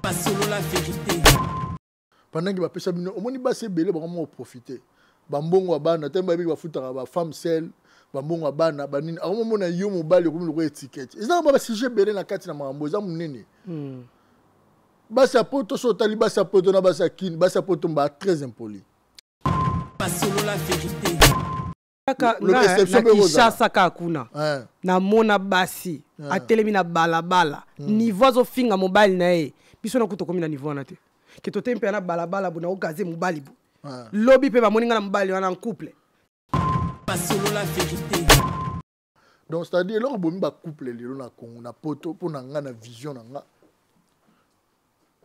Pas solo la vérité. Pendant que bapesa bino omoni basi ebele vraiment profiter bambongo abana temba bi bafutaka ba femme seule bambongo abana banini akomona yo mobali comme le étiquette ezaka ba sujet belé na kati na makambo eza munene basi apoto so tali basi apoto na basi akini basi apoto mba très impoli. Pas solo la vérité. Na Kinshasa kakuna na mona basi atelemi na balabala niveau azofinga mobali na ye biso na kuto komi na niveau na te ke to tempe na balabala bu na okaze mobali bu lobi pe ba moninga na mobali wana en couple. Pas solo la vérité. Donc c'est-à-dire là bomi ba couple lelo na Congo na poto pour na nga na vision na nga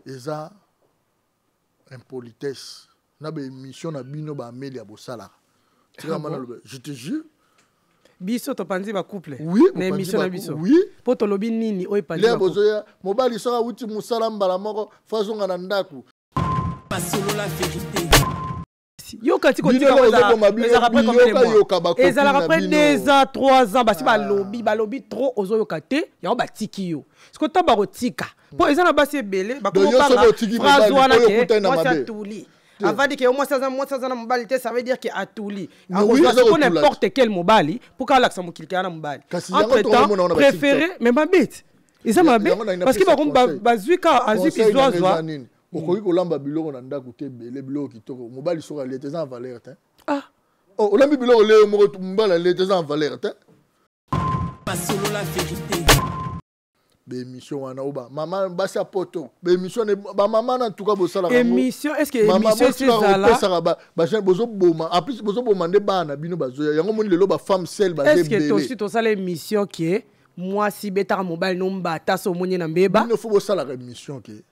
eza impolitesse na ba émission na bino ba ameli ya bosala. Je te jure. Biso to panzi ba couple. Oui, na émission na biso. Oui. Poto lobi nini oy panzi ba couple. Mobali sera uti musala mbala moko fazonga na ndaku. Pas solo la vérité. Yo kati ko tika les après combien de mois? Et ça après 2 ans, 3 ans, basi ba lobby trop ozo yo kate, ya ba tiki yo. Sko to ba rotika. Po ezana basi ebele, ba ko pa phrase wana ke, moi c'est touli. Avant de que au moins ça na mobali ça veut dire que atuli. Pour n'importe quel mobali, pour qu'à l'accent kilika na mobali. Entre temps, préféré mais ma bête. Ils ma bête parce que ba bazuka azuki zoa. Okoki kolamba biloko na ndako te bele biloko kitoko mobali soka lete en valeur te. Ah. Oh, olambi biloko le moko mbala lete en valeur te. Pas solo la vérité. Émission wana oba maman basi apoto émission ba maman en tout cas bosala émission est-ce que émission c'est ça là ba jeune bozo boma en plus bozo boma nde bana bino bazo yango moni lelo ba femme seule ba est-ce que aussi to sala émission qui est moi si beta mobile no mbata so moni na mbeba il faut bosala émission qui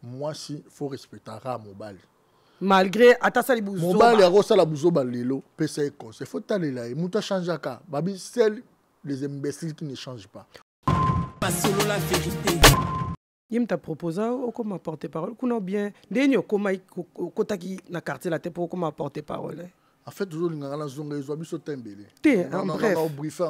moi si faut respecter ra mobile malgré atasa libuzo mobile ya rosala buzo ba lelo pesa conseil faut talela e muta changer ka babi seul les imbéciles qui ne changent pas. Pas solo la vérité. Il t'a proposé comment porter-parole qu'on a bien dernier comment kotaki na quartier la tête pour comment porter-parole. En fait toujours ngala zonga ezo biso tembele.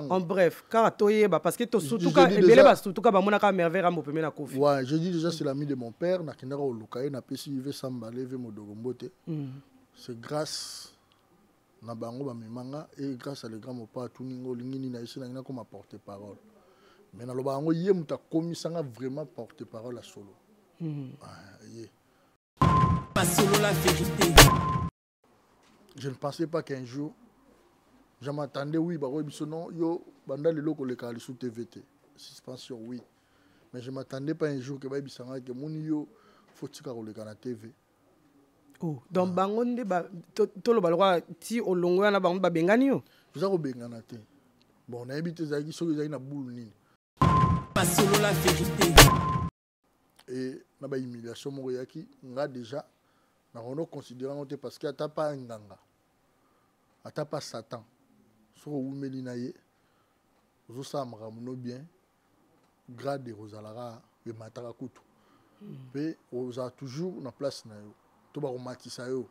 En bref car toye ba parce que to surtout ka ebele ba surtout ka ba mona ka merveille rambo pemena kofi. Ouais, je dis déjà c'est l'ami de mon père na kinara olukaye na pesi ive sambale ve modogombote. C'est grâce na bango ba memanga et grâce à le grand mopa tuningo lingini na isi na comme porter-parole. Mais dans le bango yé muta komisanga vraiment porte-parole à solo. Pas solo la vérité. Je ne pensais pas qu'un jour je m'attendais oui bah oui non yo banda le loko le kali sous TVT. Suspension oui. Mais je m'attendais pas un jour que ba bisanga que mon yo faut tika ko le kana TV. Oh, donc bango nde ba to lo balwa ti olongo na bango ba bengani yo. Za ko bengana te. Bon na habité za ki so za na boule nini. Pas solo la vérité. Et na ba humiliation mo yaki nga déjà na on considérant on parce que ata pas nganga. Ata pas Satan. So umeli na ye. Zo sa maramuno bien. Grade de rosalara be mataka kutu. Pe oza toujours na place na yo. To ba romatisa yo.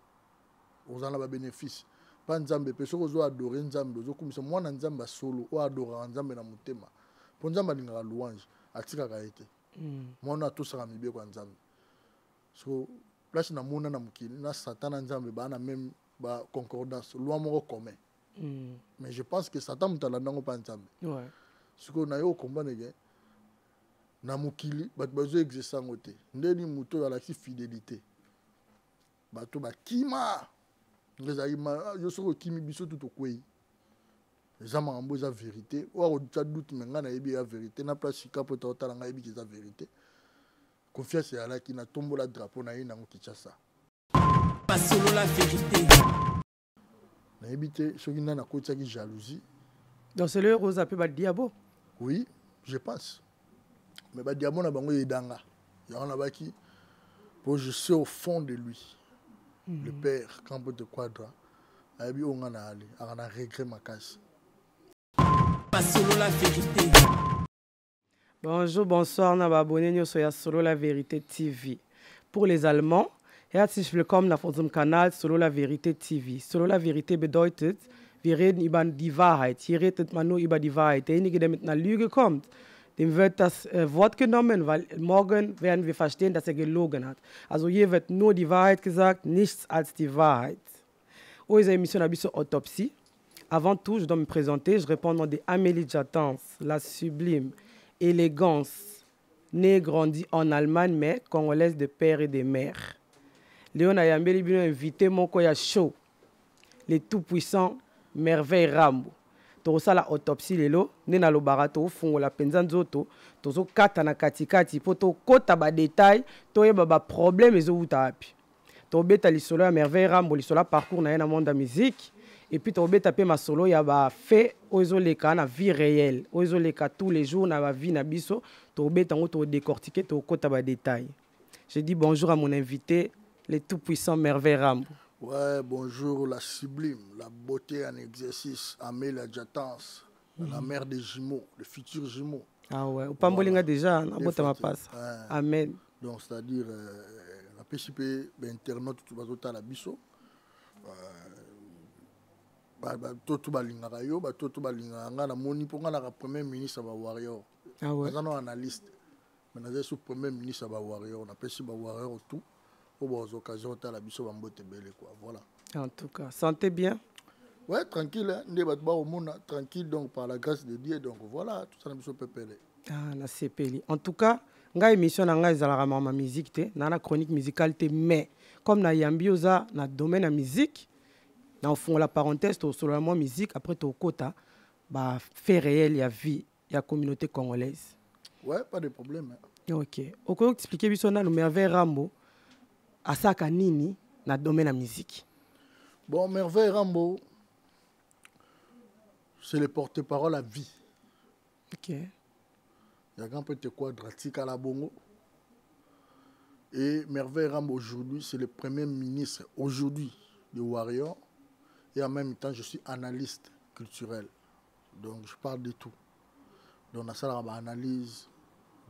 Oza na ba bénéfice. Pas nzambe pe so zo adorer nzambe zo kumisa mwana nzambe solo o adora nzambe na mutema. Pour nzamba lingaka louange atika kaete mona to saka mibe kwa nzambe so place na mona na mukili na Satan nzambe ba na même ba concordance loi moko commun mais je pense que Satan mutala ndango pa nzambe ouais siko na yo comprendre que na mukili ba bezo exercer ngote ndeni muto ya la fidélité ba to ba kima ngeza ima yo soko kimi biso tout okwei les hommes ont besoin de vérité. Ou alors tu as doute mais on a la vérité. Na placeika pour t'entendre on a la vérité. Confiance à Allah qui n'a tombé la drapeau na ina Kinshasa. Pas solo la vérité. Na habité ce qui n'a na côté qui jalousie. Donc c'est le rose appelé ba diabo. Oui, je pense. Mais ba diabo na bango yedanga. Ya on a ba qui pour je sais au fond de lui. Le père Campo de Quadra. Abi on a allé, on a regret ma casse. Pas solo la vérité. Bonjour, bonsoir, na abonné nous sur Solo la Vérité TV. Pour les Allemands, herzlich willkommen auf unserem Kanal Solo la Vérité TV. Solo la Vérité bedeutet, wir reden über die Wahrheit. Hier redet man nur über die Wahrheit. Derjenige, der mit einer Lüge kommt, dem wird das Wort genommen, weil morgen werden wir verstehen, dass er gelogen hat. Also hier wird nur die Wahrheit gesagt, nichts als die Wahrheit. Où est l'émission d'Abisso Autopsie? Avant tout, je dois me présenter. Je réponds au nom de Amélie Jatans, la sublime élégance, née et grandie en Allemagne, mais congolaise de père et de mère. Léon Ayambeli Bino invité mon koya show, les tout-puissants Merveille Rambo. Tosa la autopsie lelo, nena lo barato fungo la penza nzoto, tozo kata na katikati poto kota ba détail, toye ba problème ezo uta api. To beta lisolo ya Merveille Rambo, lisolo parcours na yena monde musique, et puis to beta pe ma solo ya ba fait ozo leka na vie réelle, ozo leka tous les jours na ba vie na biso, to beta ngo to décortiquer to kota ba détail. Je dis bonjour à mon invité, les tout-puissants Merveille Rambo. Ouais, bonjour la sublime, la beauté en exercice, Amélie Jatans, la mère des jumeaux, le futur jumeau. Ah ouais, au Pambolinga déjà, on a ma passe. Amen. Donc c'est-à-dire, la PCP, l'internaute, tout le monde à la biso. Tout balingara yo, tout balingara na moni pour la premier ministre ba warrior. Ah ouais. Nous avons analyste. Mais nous avons premier ministre ba warrior, on appelle ça ba warrior tout. Aux occasions, tu as la biso bambote belle quoi. Voilà. En tout cas, sentez bien. Ouais, tranquille, hein. Tranquille donc par la grâce de Dieu. Donc voilà, tout ça na biso pepele. Ah, na sepeli. En tout cas, nga émission na nga ezalaka ma musique te, na chronique musicale te, mais comme na yambi oza na domaine la musique, na fond la parenthèse to solo la musique après to kota ba fait réel ya vie ya communauté congolaise. Ouais, pas de problème. Hein. OK. Oko expliquer biso na Merveille Rambo. Asaka nini na domaine la musique. Bon, Merveille Rambo, c'est le porte-parole à vie. Ok. Il y a un peu de quadratique à la bongo. Et Merveille Rambo aujourd'hui, c'est le premier ministre aujourd'hui de Warrior. Et en même temps, je suis analyste culturel. Donc, je parle de tout. Donc, on a ça dans analyse.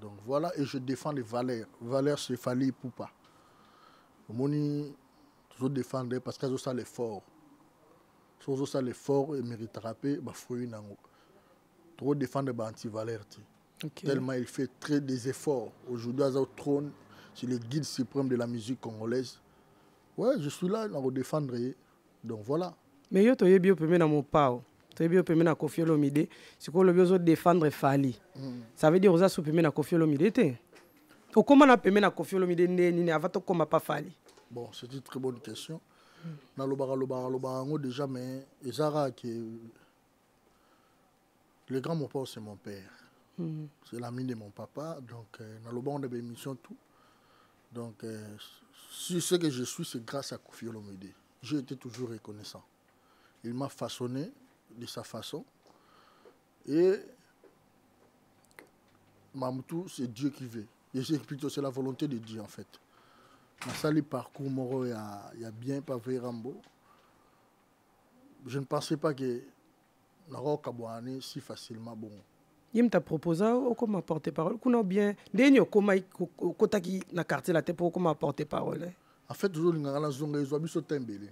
Donc, voilà. Et je défends les valeurs. Valeurs, c'est Fali Poupa. Moni toujours défendre parce qu'ils ont ça l'effort. Si ils ont ça l'effort et mérite rapper, bah fruit nango. Trop défendre bah anti-valeur. Okay. Tellement il fait très des efforts. Aujourd'hui, à au trône, c'est le guide suprême de la musique congolaise. Ouais, je suis là pour défendre. Donc voilà. Mais yo toye bio pemé na mon pao. Toye bio pemé na Koffi Olomide. C'est quoi le bio défendre Fali. Ça veut dire aux sous pemé na Koffi Olomide te. Comment on a payé na Koffi Olomide ni avant to comment pas Fali. Bon, c'est une très bonne question. Na lobara déjà mais ezara que le grand mon père c'est mon père. C'est l'ami de mon papa donc na lobara on a une émission tout. Donc si ce que je suis c'est grâce à Koffi Olomide. J'ai été toujours reconnaissant. Il m'a façonné de sa façon et Mamoutou c'est Dieu qui veut. Et plutôt c'est la volonté de Dieu en fait. Dans sali parcours moro il y a bien Merveille Rambo. Je ne pensais pas que Naro Kabouane si facilement bon. Il t'a proposé comme porte-parole qu'on bien dernier comme kotaki na quartier la tête pour comme porte-parole. En fait toujours ngala zonga ezo biso tembele.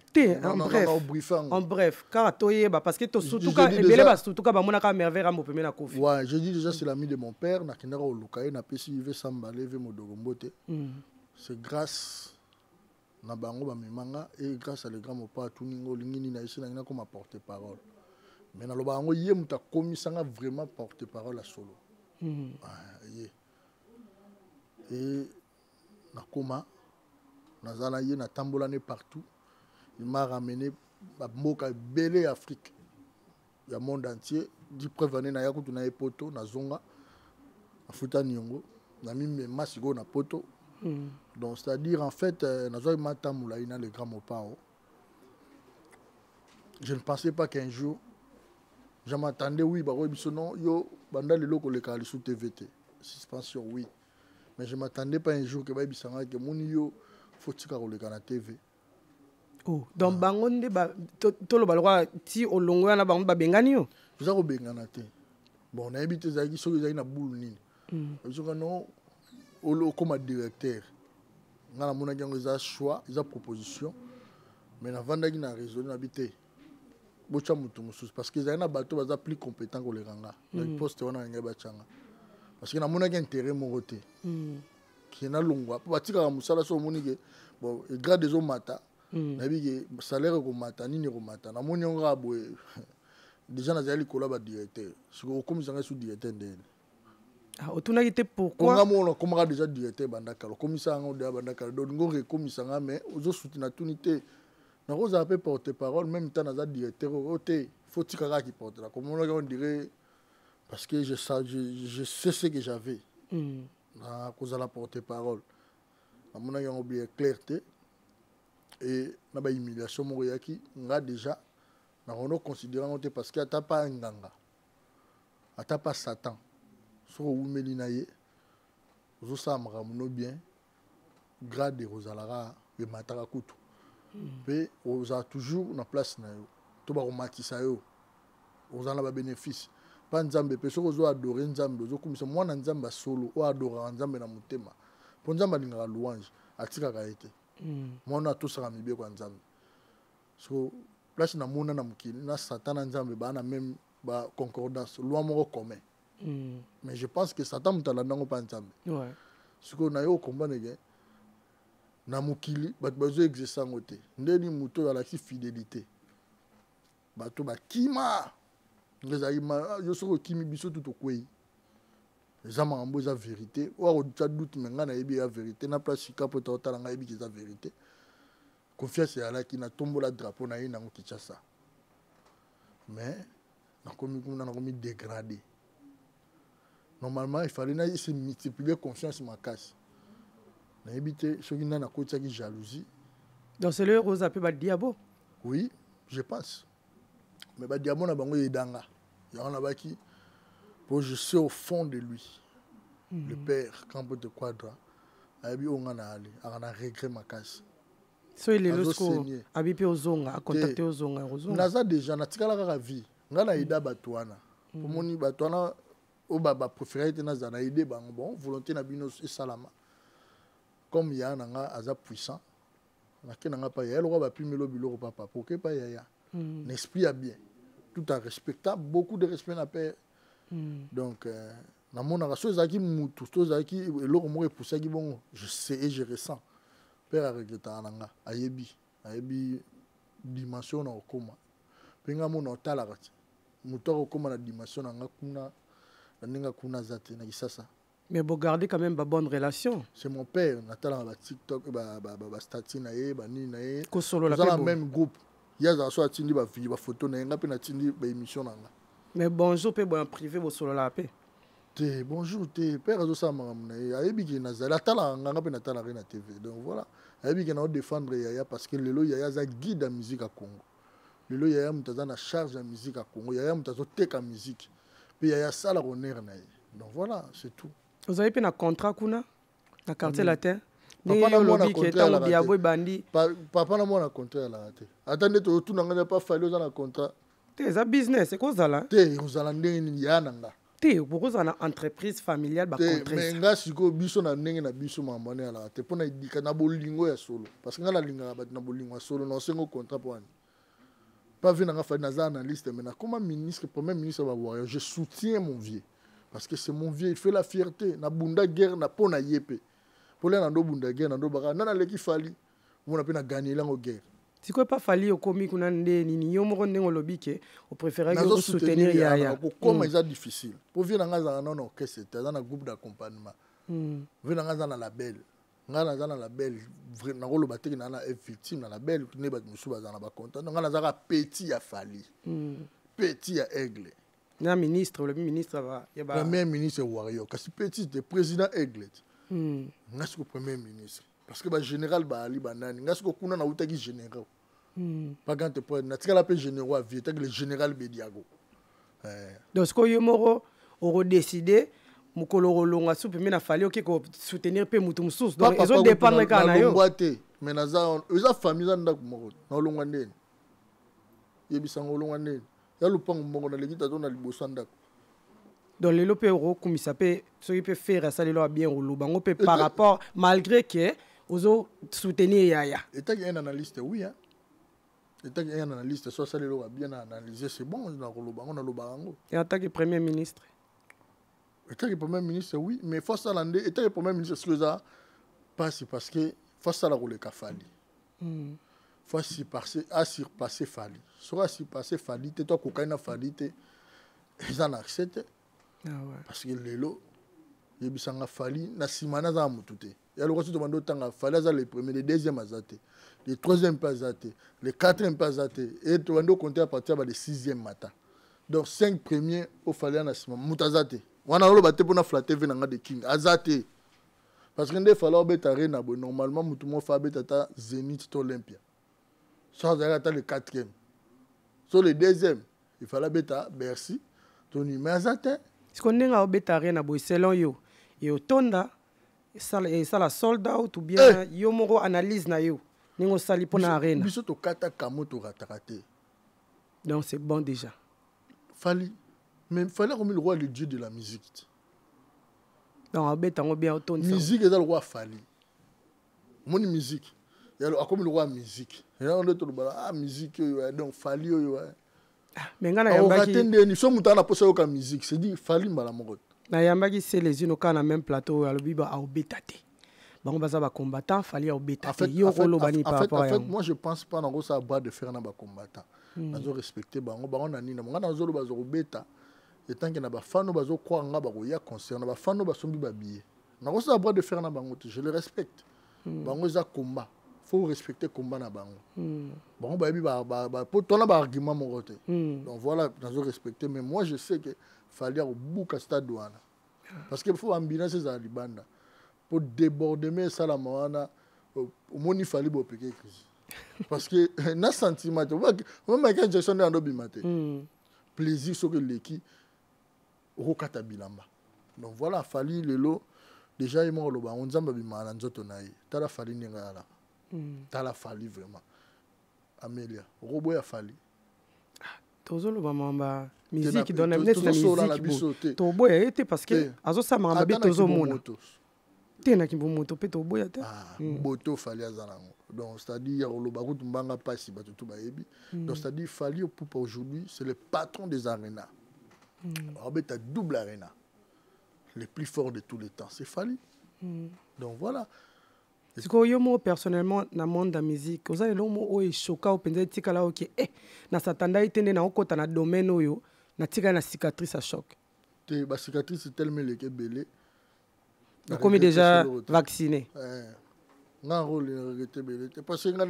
En bref, car toye parce que to surtout ka ebele ba surtout ka ba monaka Merveille Rambo pemé na Koffi. Ouais, je dis déjà c'est l'ami de mon père na kinara olukaye na pesi ive samba leve modogombote. C'est grâce na bango ba mimanga et grâce à le grand mopa tuningo lingini na isi na comme porte-parole. Mais na lo bango yé muta komisanga vraiment porte-parole à solo. Et na koma nazala yé na tambolane partout. Il m'a ramené à Moka Belé Afrique. Il y a le monde entier. 10 preuves années na yakutu na epoto na zonga. Na futa nyongo. Na mimi masigo na poto. Donc c'est-à-dire en fait nazoy matamula ina le grand mopao. Je ne pensais pas qu'un jour je m'attendais oui bah non yo banda le loko le kali sous TVT. Suspension oui. Mais je m'attendais pas un jour que ba bisanga que mon yo faut tika ko le kana TV. Oh, donc bangonde ba tolo balwa ti olongo na bango ba bengani yo. Za ko bengana te. Bon, na habité za ki so za ina boule nini. Parce que non comme directeur. On a mon choix, ils ont proposition. Mais avant d'aller na raison habité. Parce qu'ils ont un bateau plus compétent que les ganga. Le poste on a un bachanga. parce que namonaki intérêt moko te qui na longwa po batikaka mosala so omoni ke bon grade ezomata nayebi ke salaire ekomata nini ekomata namoni yango kaka boye déjà nazali likolo ya badirecteur sikoyo okomisanga sous directeur ndeni otunaki te pourquoi onga mona okomaka déjà directeur bandakala okomisa yango deya bandakala donc ngo rekomisanga mais ozosutuna tuni te nakozala mpe porte parole même temps naza directeur oyo te faut tika kaka kiportela komonaki on dirait parce que je sais ce que j'avais nakozala porte parole namonaki yango bien clair te et na bahumiliation moko eyaki nga déjà nakono considérer yango te parce que ata pa nganga ata pa satan soki owumeli na ye ozosala makambo no bien grade ozalaka emataka kutu mpe ozala toujours na place na yo to bakomatisa yo ozala na babénéfice mpa nzambe mpe soki ozoadore nzambe ozokumisa mwana nzambe asolo oyo adoraka nzambe na motema mpo nzambe alingaka louange atikaka ye te mwana atosaka mibeko ya nzambe so place namona na mokili na satan na nzambe baa na même baconcordance loi moko commun mais je pense que satan moto alandango mpa nzambe sikoyo na yo okomprendre ke na mokili bato bazoexerce yango te ndeni moto oyo alakisi fidélité bato bakima ezali yo soki okimi biso tu tokwei eza makambo eza vérité oyo akotya doute me ngai nayebi eza vérité na place sika mpo taotala ngai yebiki eza vérité confiance eyalaki natombola drapeau na ye nango Kinshasa mais nakomi kuna nakomi dégradé normalement il fallait na se multiplier confiance makasi nayebi te soki nani akotiaki jalousie donc c'est le rose ape badiabo oui je pense mais badiabo na bango yedanga yango nabaki po je sais au fond de lui le père Campo de Quadra ayebi oyo nga na ale aka na regret makasi so ilelo siko abi mpe ozonga acontacte ozonga naza déjà natikala kaka vie nga na yeda bato wana omoni bato wana oyo bapréféré te nazala na yede bango bon volonté na bino esalama comme yaya na nga aza puissant nake na nga mpa yaya lokwa bapimelo biloko papa poke mpa yaya na esprit ya bien tout en respectant beaucoup de respect na père donc namonaka so ezalaki mutu so ezalaki eloko moko epusaki bongo je sais et je ressens père aregretaka na nga ayebi dimension na kokoma mpe nga mona otalaka te moto akokoma na dimension na nga kuna na ndenge akuna aza te na kisasa. Mais vous gardez quand même une bonne relation. C'est mon père, Nathalie, ba TikTok, ba statut na ye, ba ni na ye. Ko solo la dans le même groupe. Il y a ça soit tindi ba vie, ba photo na nga pe na tindi ba émission na nga. Mais bonjour pe bon privé bo solo la paix. Te bonjour te père azo sa maram na ye. Ayebi ki na zala tala nga pe na tala na TV. Donc voilà. Ayebi ki na défendre Yaya parce que lelo Yaya za guide la musique à Congo. Lelo Yaya mutaza na charge la musique à Congo. Yaya mutazo teka musique. Puis Yaya sala honneur na ye. Donc voilà, c'est tout. Vous avez fait un contrat kuna na quartier latin. Papa na mona contrat la diabo bandi. Papa na mona contrat la raté. Attendez to tout n'anga pas fallu dans le contrat. Te za business c'est quoi ça là? Te uzala ndenge ni ya nanga. Te pourquoi ça na entreprise familiale ba contrat. Mais nga siko biso na ndenge na biso mamane la raté pona idika na bolingo ya solo parce que nga la linga ba na bolingo ya solo non sengo contrat pour ani. Pas vu nanga fa na za analyste mais na comme ministre premier ministre ba voir je soutiens mon vieux. Parce que c'est mon vieux, il fait la fierté. Na bunda guerre na pona yepe. Pour les nando bunda guerre nando baka nana leki fali. On a pas gagner la guerre. Si quoi pas fali au komi kuna ndé ni yo moko ndengo lobike, on préférait que soutenir Yaya. Comment c'est difficile. Pour venir nga za non que c'est dans un groupe d'accompagnement. Venir nga za na label. Nga na za na label na rolo bateki na na victime na label ne ba musu ba za na ba content. Nga na za petit ya fali. Petit ya aigle. Le ministre, le ministre va. Premier ministre Warrior. Parce que petit le président Aigle. N'est-ce que premier ministre. Parce que le général Baali Banani. N'est-ce que kuna na utaki général. Pas quand tu prends. N'est-ce que la paix général a vu le général Bediago. Donc ce que Yomoro aura décidé, Mukolo longa soupe mais na fallu que soutenir pe mutum sous. Donc ils ont dépendre kana yo. Mais na za famille za ndako moko. Na longa ndeni. Yebisango longa ndeni. Donc les lopes euros comme ça peut ce qui peut faire ça les lois bien ou bango peut par rapport malgré que aux soutenir Yaya. Et t'as un analyste oui hein. Et t'as un analyste soit ça les lois bien analysé c'est bon dans le bango dans le bango. Et en tant que premier ministre. Étant le Premier ministre, oui, mais face à l'année, étant le Premier ministre, ce que ça passe parce que face à la roule Fali. Face à surpasser Fali. Soit surpasser Fali, toi, cocaïne Fali, ils en acceptent. Parce que les lots, ils sont Fali, na simana za mutute. Il y a le reste de mon temps, Fali za les premiers, les deuxièmes azate, les troisièmes pas azate, les quatrièmes pas azate, et tu vas nous compter à partir des sixième matin. Donc 5 premiers au Fali na simana mutazate. On a le bâté pour nous flatter venant de King azate. Parce qu'il faut que normalement, tout le monde fait Zénith Olympia. Sans arrêter le 4e. Sur le 2e, il fallait bêta Bercy. Tony Mazate. Ce qu'on a bêta arena boy selon yo. Yo tonda ça la sold out ou bien yo moro analyse na yo. Ningo sali pour na arena. Biso to kata kamoto ratarate. Donc c'est bon déjà. Fallait comme le roi le dieu de la musique. Donc, bien musique est le roi Fali. Mon musique. Il y a comme le roi musique. Il y a un musique, donc Fali. Mais nous sommes dans la possession de la musique. C'est dit Fali Malamorot. C'est les unes au même plateau. À l'obiba au bétate. Bon, on va combattant. Fali au bétate. En fait, moi je pense pas dans ça bras de faire un combattant. Nous devons respecter. On a ni dans bêta. Et tant qu'il y a des fans, nous allons croire qu'il y a un concert, des fans, nous allons habiller. Nous avons le droit de faire un bango, je le respecte. Bango est un combat. Il faut respecter le combat. Bon, pour toi, on a un argument. Donc voilà, nous avons respecté. Mais moi, je sais qu'il fallait au bout de cette douane. Parce qu'il faut ambiance ces alibanda. Pour déborder, mais ça, la moana, au moins, il fallait pour piquer crise. Parce que, il y a un sentiment. Même quand j'ai sonné en obimate, plaisir sur l'équipe. Rokata bilamba. Donc voilà, Fali lelo déjà il m'a loba on zamba bimala nzoto naï. Tala Fali ninga la. Tala Fali vraiment. Amélia, robo ya Fali. Tozo loba mamba musique donne amener la musique. To boya été parce que azo sa mamba be tozo mona. Tena ki moto pe to boya ta. Boto Fali azalango. Donc c'est-à-dire loba kutumbanga pasi ba tout ba yebi. Donc c'est-à-dire Fali pour aujourd'hui, c'est le patron des arénas. Tu as double arena. Le plus fort de tous les temps, c'est Fali. Donc voilà. Parce que moi personnellement, dans le monde de la musique, vous avez l'homme choquant au penser que là, ok, na satanda itende na okota na domaine oyo, na tika na cicatrice à choc. La cicatrice est tellement belé. Comme déjà vacciné. Non, rôle regretté belé. Parce que na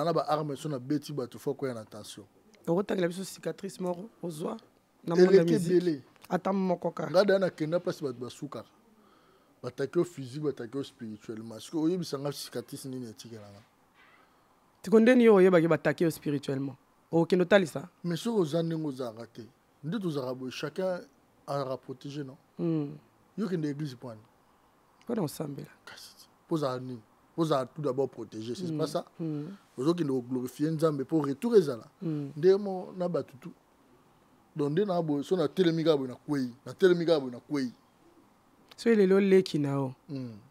na ba arme sur na beti ba tu faut quoi en attention. Tu as une cicatrice mort aux oies. Attends, mon coca. Regarde, on a qu'un place de basuka. Attaquer au physique, attaquer au spirituellement. Parce que oui, c'est une cicatrice ni une tique là. Tu connais ni au yeba attaquer au spirituellement. Ok, notali ça. Mais sur aux années nous a raté. Nous tous arabes, chacun a protégé non. Yo qui l'église point. Quoi ensemble là. Pose à nous. Pose à tout d'abord protéger, c'est pas ça. Aux autres qui nous glorifient Nzambe pour retourner ça là. Ndemo na batutu. Donc de na bo so na telemiga bo na kwei. Na telemiga bo na kwei. So il est là qui nao.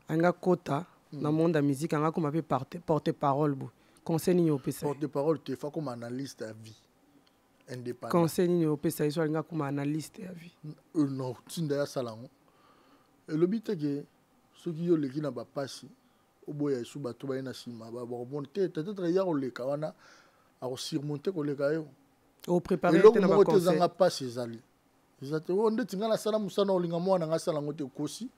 Anga kota dans monde de musique anga comme appelé porte parole bo. Conseil ni opesa. Porte parole tu fais comme analyste à vie. Indépendant. Conseil ni opesa iso anga comme analyste à vie. Non, tinda ya salango. Et le but est que ceux qui ont les qui n'a pas passé au boya sous bateau ba na sima ba remonter peut-être ya o le kawana a surmonter ko le kayo. Au préparer te na ba conseil. Ils pas ces ali. Ils ont on de tinga la sala musana olinga mwana nga sala ngote kosi.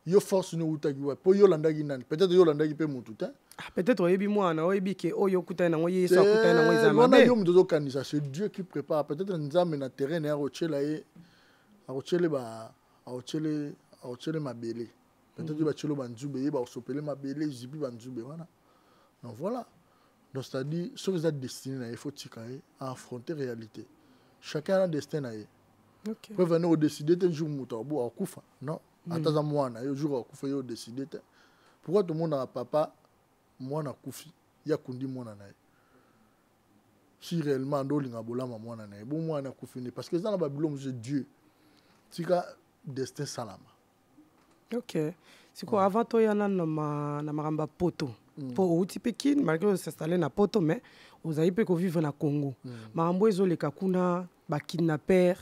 Yo force no utagiwa po yo landa ginani. Peut-être yo landa gi pe mutu ta. Peut-être oyebi mwana oyebi ke oyo kuta na ngoye sa kuta na ngoye za mabe. On a yo mdozo kanisa, c'est Dieu qui prépare. Peut-être nzambe na terrain ya rochela e a rochele ba a rochele mabele. Peut-être que tu vas nzube ba osopele mabele zibi ba nzube wana. Donc voilà. Donc c'est-à-dire ceux qui sont destinés il faut tikaye à affronter réalité. Chacun a un destin à y. OK. Pour venir au décider un jour mutobo a kufa. Non. Ataza mwana yo jour a kufa yo décider. Pourquoi tout le monde a papa mwana kufi ya kundi mwana na. Si réellement ndo linga bolama mwana na. Bon mwana kufi ne parce que dans la Babylone c'est Dieu. Tika destin salama. Ok. C'est quoi avant toi yana na maramba poto. Pour outi Pékin malgré s'installer na poto mais vous avez peut vivre na Congo. Marambo ezoleka kuna ba kidnapper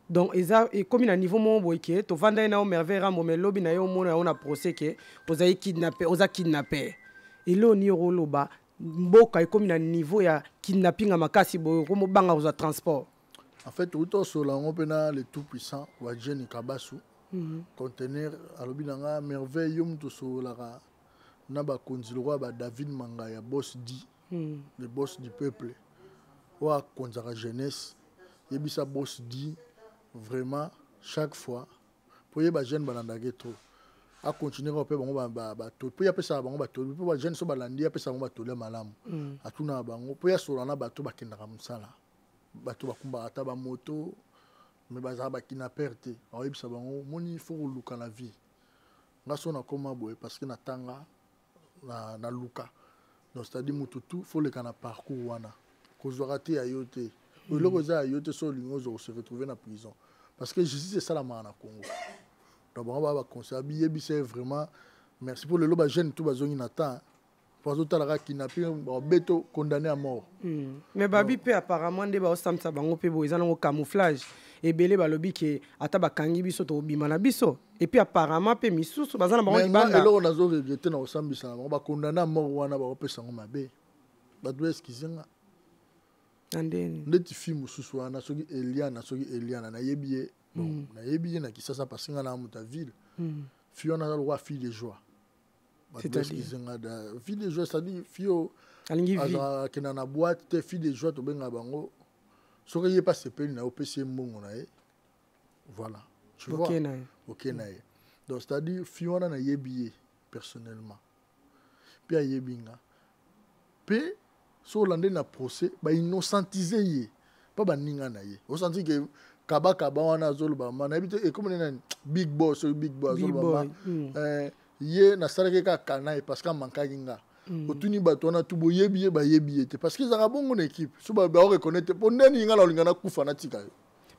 donc et comme na niveau mon boy ke to vanda na o merveille rambo mais lobby na yo mona on a procès ke oza kidnapper et lo ni roloba mboka e comme na niveau ya kidnapping à makasi boy comme banga oza transport en fait tout sur la on pena le tout puissant wa Jenny Kabasu contenir alobi nanga merveille yum to so la na ba konzilwa ba David Mangaya boss dit le boss du peuple wa konzara jeunesse yebisa boss dit vraiment chaque fois pour y ba jeune balandage trop a continuer ko pe bango ba to pour y apesa bango ba to pour ba jeune so balandi apesa bango ba to le malamu atuna bango pour ya solana ba to bakenda ka musala ba to bakumba ata ba moto mais baza ba kina perte ayebisa bango moni faut luka la vie ngaso na koma boye parce que na tanga na luka donc c'est-à-dire mututu faut le kana parcours wana ko zorate ayote o loko za ayote so lingo zo se retrouver na prison parce que justice c'est ça la mana Congo donc on va conseiller bien c'est vraiment merci pour le loba jeune tout bazongi na temps pour autres la kidnapping beto condamné à mort mais babi pe apparemment de ba osamsa bango pe bo ezana ngo camouflage et belé balobi ke ata bakangi biso to bima na biso et puis apparemment pe misusu bazana bango banda mais là on a zo regretté na osambisa ba condamné à mort wana ba opesa ngo mabe ba doit excuser andeni ndeti film mususu wana soki Eliana na yebiye bon na yebiye na kisasa parce que na muta ville fiona na roi fille de joie c'est-à-dire fille de joie c'est-à-dire fio alingi vie kena na boîte te fille de joie to benga bango soki ye pas sepeli na opesi mbongo na ye voilà tu vois OK na ye donc c'est-à-dire fiona na yebiye personnellement puis ayebinga pe so landé na procès ba innocentiser ye pas ba ninga na ye o senti que kaba wana zolo ba mana ebite e comme na big boss zolo ba ye na salake ka kana parce que manka ginga otuni bato na tubo yebiye ba yebiye te parce que za bongo na équipe so ba reconnaître pour nani nga na lingana kufa na tika yo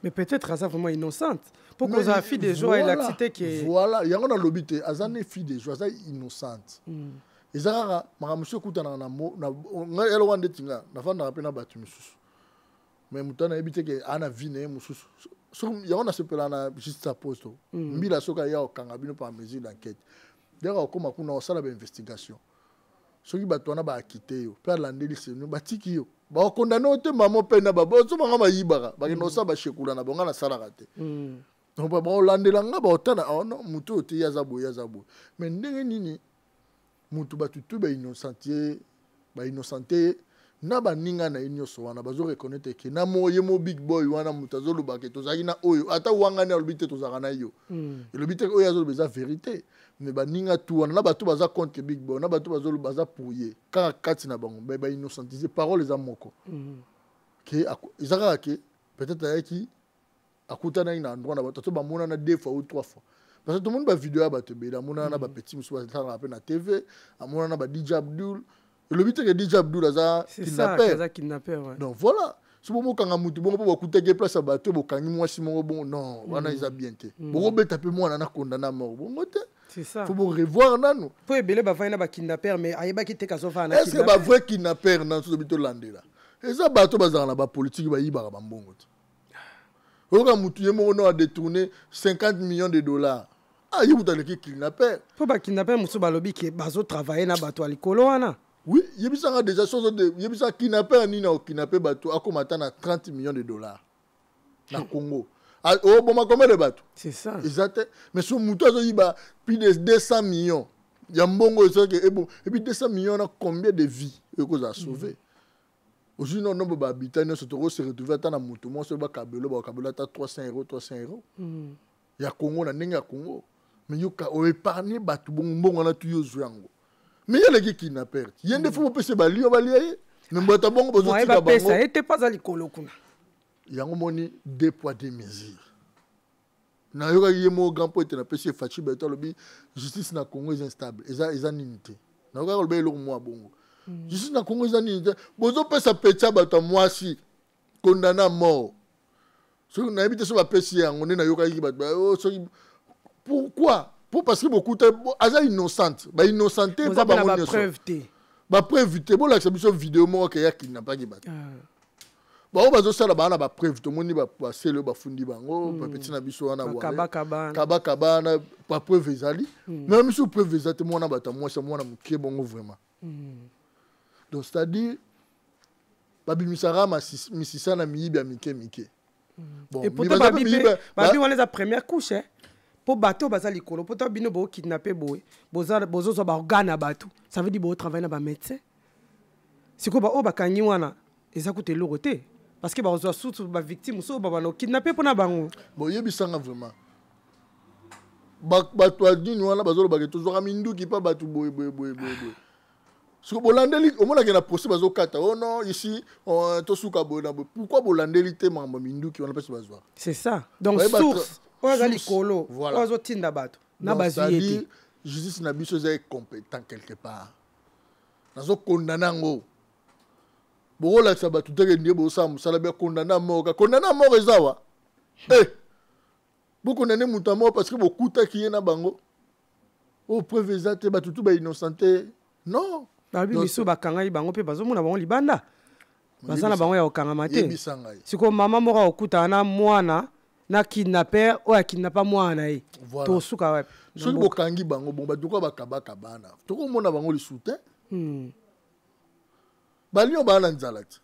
mais peut-être ça vraiment innocente pour que ça fille de joie elle a cité que voilà yango na lobité azane fille de joie ça innocente ezara makamuso kutana na na elo wande tinga na fanda pena batu misusu mais mutana ebite ke ana vine mususu so yona sepela na juste posto mbila soka ya okanga bino par mesure d'enquête dera okoma kuna osala ba investigation soki batu na ba akite yo pe landeli senu batiki yo ba condamné ote mamo pena babo so manga mayibaka ba kino sa ba shekula na bonga na sala kate donc ba landela nga ba otana ono mutu ote ya zabo mais ndenge nini mutu batutu ba innocenté na ba ninga na inyoso wana bazo reconnaître que na moye mo big boy wana mutu azolo ba ke tozaki na oyo ata wanga ne olbite tozaka na yo elobite oyo azolo beza vérité mais ba ninga tu wana na batu baza contre big boy na batu bazolo baza pouye kaka kati na bango ba innocentiser parole za moko ke izaka ke peut-être ayaki akutana ina endroit na batu to ba mona na 2 fois ou 3 fois parce que tout le monde va vidéo à battre bela mona na ba petit musu ba na TV amona na ba DJ Abdul le but que DJ Abdul aza kidnapper ouais. Donc voilà si bon kanga mutu bon po kutege place à bateau bo kangi mwasi mo bon non wana isa bien te bo beta pe mwana na condamné à mort bon ngote c'est ça faut bon revoir nanu po ebele ba vaina ba kidnapper mais ayeba ki te kaso fa na kidnapper est-ce que ba vrai kidnapper dans tout bito landela eza bateau bazana ba politique ba yiba ba mbongo te oka mutu yemo no a détourné 50 millions de dollars. Ah, il y a des kidnappeurs. Pour les kidnappeurs, ils ont qui bazo travailler na bateau à l'école. Oui, il y a déjà choses de il y a des kidnappeurs ni na kidnapper bateau à comme attendre 30 millions de dollars. Na Congo. Oh bon combien de bateaux? C'est ça. Exact. Mais sur mutu azo yiba plus de 200 millions. Il y a mbongo ça que bon et puis 200 millions na combien de vies que ça a sauvé. Aujourd'hui non nombre d'habitants ne se retrouver à na mutu moi sur ba kabelo ta 300 €. Il y a Congo na ndenge ya Congo. Mais yo ka o épargner batu bongo na tu yo zwango. Mais il y a les kidnappeurs. Il y a des fois on se bali on bali mais mbata bongo bozo tika bango. Ça était pas à likolo kuna. Il y a moni 2 poids 2 mesures. Na yo ka yemo grand point na pesi fachi beto lobi justice na Congo est instable. Eza ninité. Na yo ka lobi lo mo bongo. Justice na Congo eza ninité. Bozo pesa pecha bato mwasi condamné à mort. So na habite so ba pesi yango na yo ka yi bato so pourquoi? Parce que beaucoup de gens innocentes. Bah innocenté pas ba preuve té. Ba preuve té bon la vidéo moi que ya kidnappé qui bat. Bon, bazo sala bana ba preuve to moni ba selo ba fundi bango ba petit na biso wana wa kaba na ba preuve ezali même si preuve ezate mona bata moi ça mona mukie bongo vraiment donc c'est-à-dire babimisara misisa na miyibi ya mike bon et pourtant babi wana za première couche pour bateau baza likolo pourtant bino bo kidnapper boy bozo zo ba organe bateau ça veut dire bo travailler na ba médecin siko ba o bakangi wana eza coûte lourd te parce que bazo surtout ba victime so ba no kidnapper pona bango bon yebisanga vraiment bato adini wana bazo ba ke toujours minduki pa bato boy so bolandeli omonaki na procès bazokata oh non ici tosuka bona pourquoi bolandeli te mamba minduki wana pesi bazwa c'est ça donc source oza likolo ozo tinda bato na baziyeti justice na biso eza compétent quelque part nazo condamner ngo bokolakisa bato teke ndiye bosala mosala bia condamner mort ezawa bokondamne moto mort parce que bokutaki ye na bango o preuve eza te bato tu bainnocenté non babi biso bakangai bango pe bazomona bango libanda bazana bango ya okangama te siko mama moko okuta na mwana na kidnapper oya kidnapper mwana ye to suka wapi soki bokangi bango bon baduka bakabaka bana tokomona bango lisutin balio bana nzala te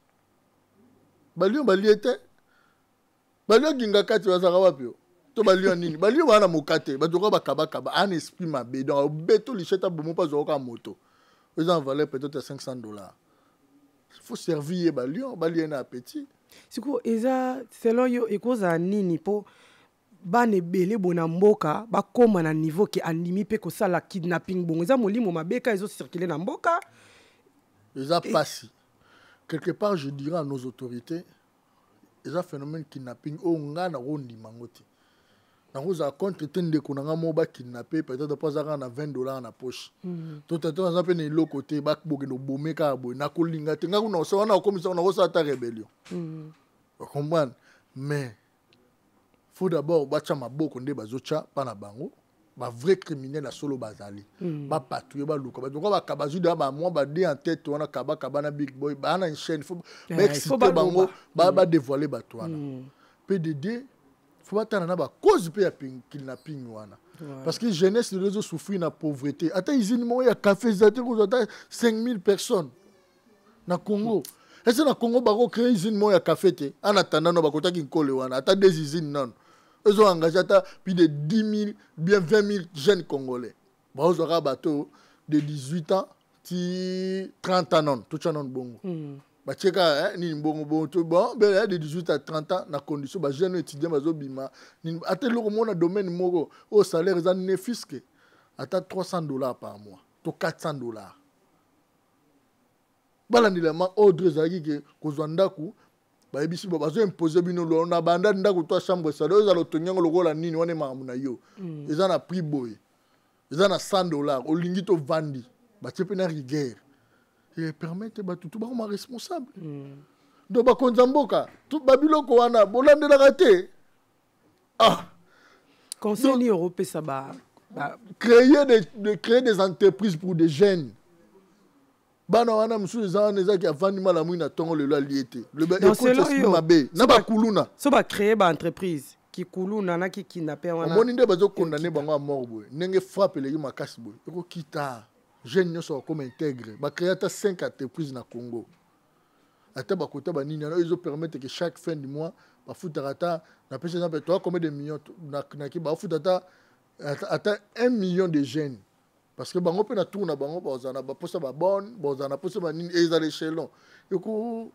balio balie te balio ginga kati bazaka wapi to balio nini balio bana mokate baduka bakabaka ba un esprit mabe donc beto licheta bomo pas zoka moto ils en valaient peut-être $500. Il faut servir balio na appétit siko eza selon yo ekoza nini po bane belé bona mboka bakoma na niveau ki andimi pe ko sala kidnapping bongo eza molimo mabeka ezo circuler na mboka eza passi quelque part je dirais à nos autorités eza phénomène kidnapping o ngana rondi mangote na roza contre tende konanga mo ba kidnapper peut-être pas ça na $20 na poche tout à temps ça peut ne lo côté ba boke no bomeka bo na kolinga te ngaku na so wana komisa na rosa ta rébellion vous comprenez mais faut d'abord bacha maboko nde bazocha pa na bango ba vrai criminel na solo bazali ba patrouiller ba luka ba donc ba kabazu da ba moi ba dé en tête wana kaba na big boy ba na une chaîne faut ba exciter bango ba dévoiler ba toi PDD faut attendre na ba cause pe ya kidnapping wana parce que jeunesse les réseaux souffrir na pauvreté ata usine mo ya café zate ko ata 5000 personnes na Congo et c'est na Congo ba ko créer usine mo ya café te en attendant ba kota ki nkole wana ata des usines non ils ont engagé plus de 10 000 bien 20 000 jeunes congolais ba aux bateau de 18 ans ti 30 ans non tout ça non bongo ba cheka ni bongo to bon de 18 à 30 ans na condition ba jeune étudiant bazo bima ni atelo ko na domaine moko au salaire za ne fisque ata $300 par mois to $400 balandilema ordre zaki ke kozwanda ku ba ebisi ba bazo imposer bino lo na banda ndako to chambre salaire za lo tonyango lokola nini wane mamu na yo eza na prix boy eza na $100 olingi to vandi ba chepe na rigueur et permettre ba tout ba ma responsable do ba konzamboka tout babiloko wana bolandela raté conseil européen ça ba créer des entreprises pour des jeunes bana wana musu za ki avandi mala mwina tongo le liété le ba écoute mabe na ba kuluna so ba créer ba entreprise ki kuluna na ki kidnapper wana omoni nde bazo condamner bango à mort boy ndenge frappe le makasi boy eko kita jeunes nyonso comme intègre ba créer ta 5 entreprises na Congo ata ba kota ba nini ils ont permettre que chaque fin du mois ba futarata na pesa na toi combien de millions na ki ba futata ata 1 million de jeunes parce que bango pe na tour na bango bazana ba posa ba bonne bazana posa ba nini et à l'échelon eko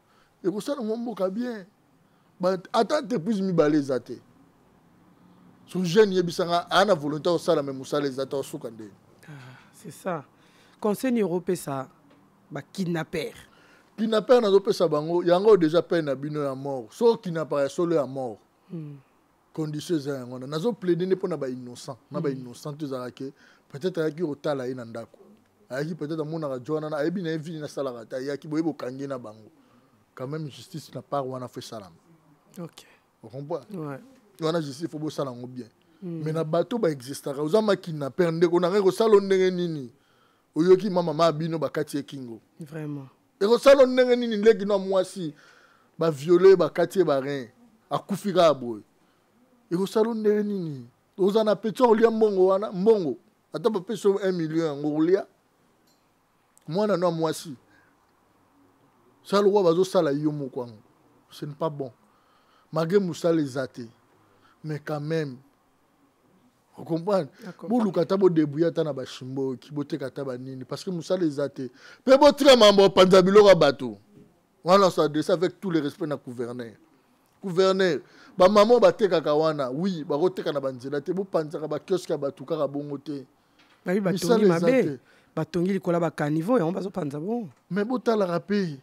ça no mboka bien ba ata entreprise mi balezate so jeune yebisanga ana volonté au sala même musala ezata osuka nde c'est ça conseil européen ça ba kidnapper na zopesa bango yango déjà peine na bino ya mort so kidnapper solo ya mort conditions za yango na zo plaider ne pona ba innocent na ba innocent tozalake peut-être ayaki otala ye na ndako ayaki peut-être amonaka jona na ayebi na ye vini na salaka te ayaki boye bokangi na bango quand même justice na part wana fait salama ok vous comprenez wana justice faut bosala ngo bien mais na bato ba existaka ozama kidnapper ndeko na ngeko salo ndenge nini oyoki mama bino bakati e kingo vraiment eko salo ndenge nini leki na mwasi ba violer ba quartier ba rien akufika boy iko salonde nini ozana petit olia mbongo wana mbongo ata ba peso 1 million ngolia mwana no mwasi salo wa bazo sala yo mokwango ce n'est pas bon malgré musala ezate mais quand même vous comprenez bo lukata bo débrouiller ta na ba shimbo ki bote kata ba nini parce que musala ezate pe bo tira mambo panza biloko bato wana ça de ça avec tout le respect na gouverneur ba maman ba tekaka wana oui ba roteka na banzela te bo panza ba kiosque ba tukaka bongo te ba batongi mabe batongi likola ba caniveau ya bazo panza bon mais bo tala rapé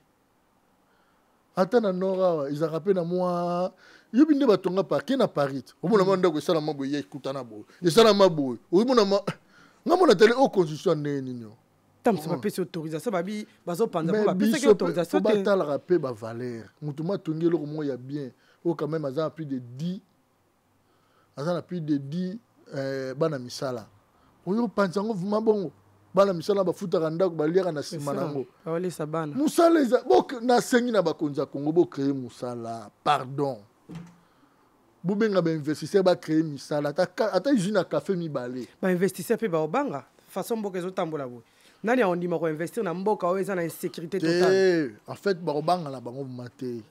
ata na nora ils a rappé na moi yobi nde batonga parquet na Paris omona manda ko sala mabo ye kutana bo ye sala mabo omona ngamona tele au constitution nini tam ça pas autorisation babi bazo panza pour ba pesa autorisation te batala rappé ba valeur mutuma tongi lo mo ya bien o quand même azana plus de 10 bana misala oyo panza ngo vuma bongo bana misala ba futaka ndako ba liaka na sima nango wale sabana musala eza bok na sengi na bakonza Kongo bo créer musala pardon bubenga ba investisseur ba créer misala ata usine à café mibale ba investisseur pe ba obanga façon mboka ezo tambola bo nani a ondima ko investir na mboka o eza na insécurité totale en fait ba obanga la bango maté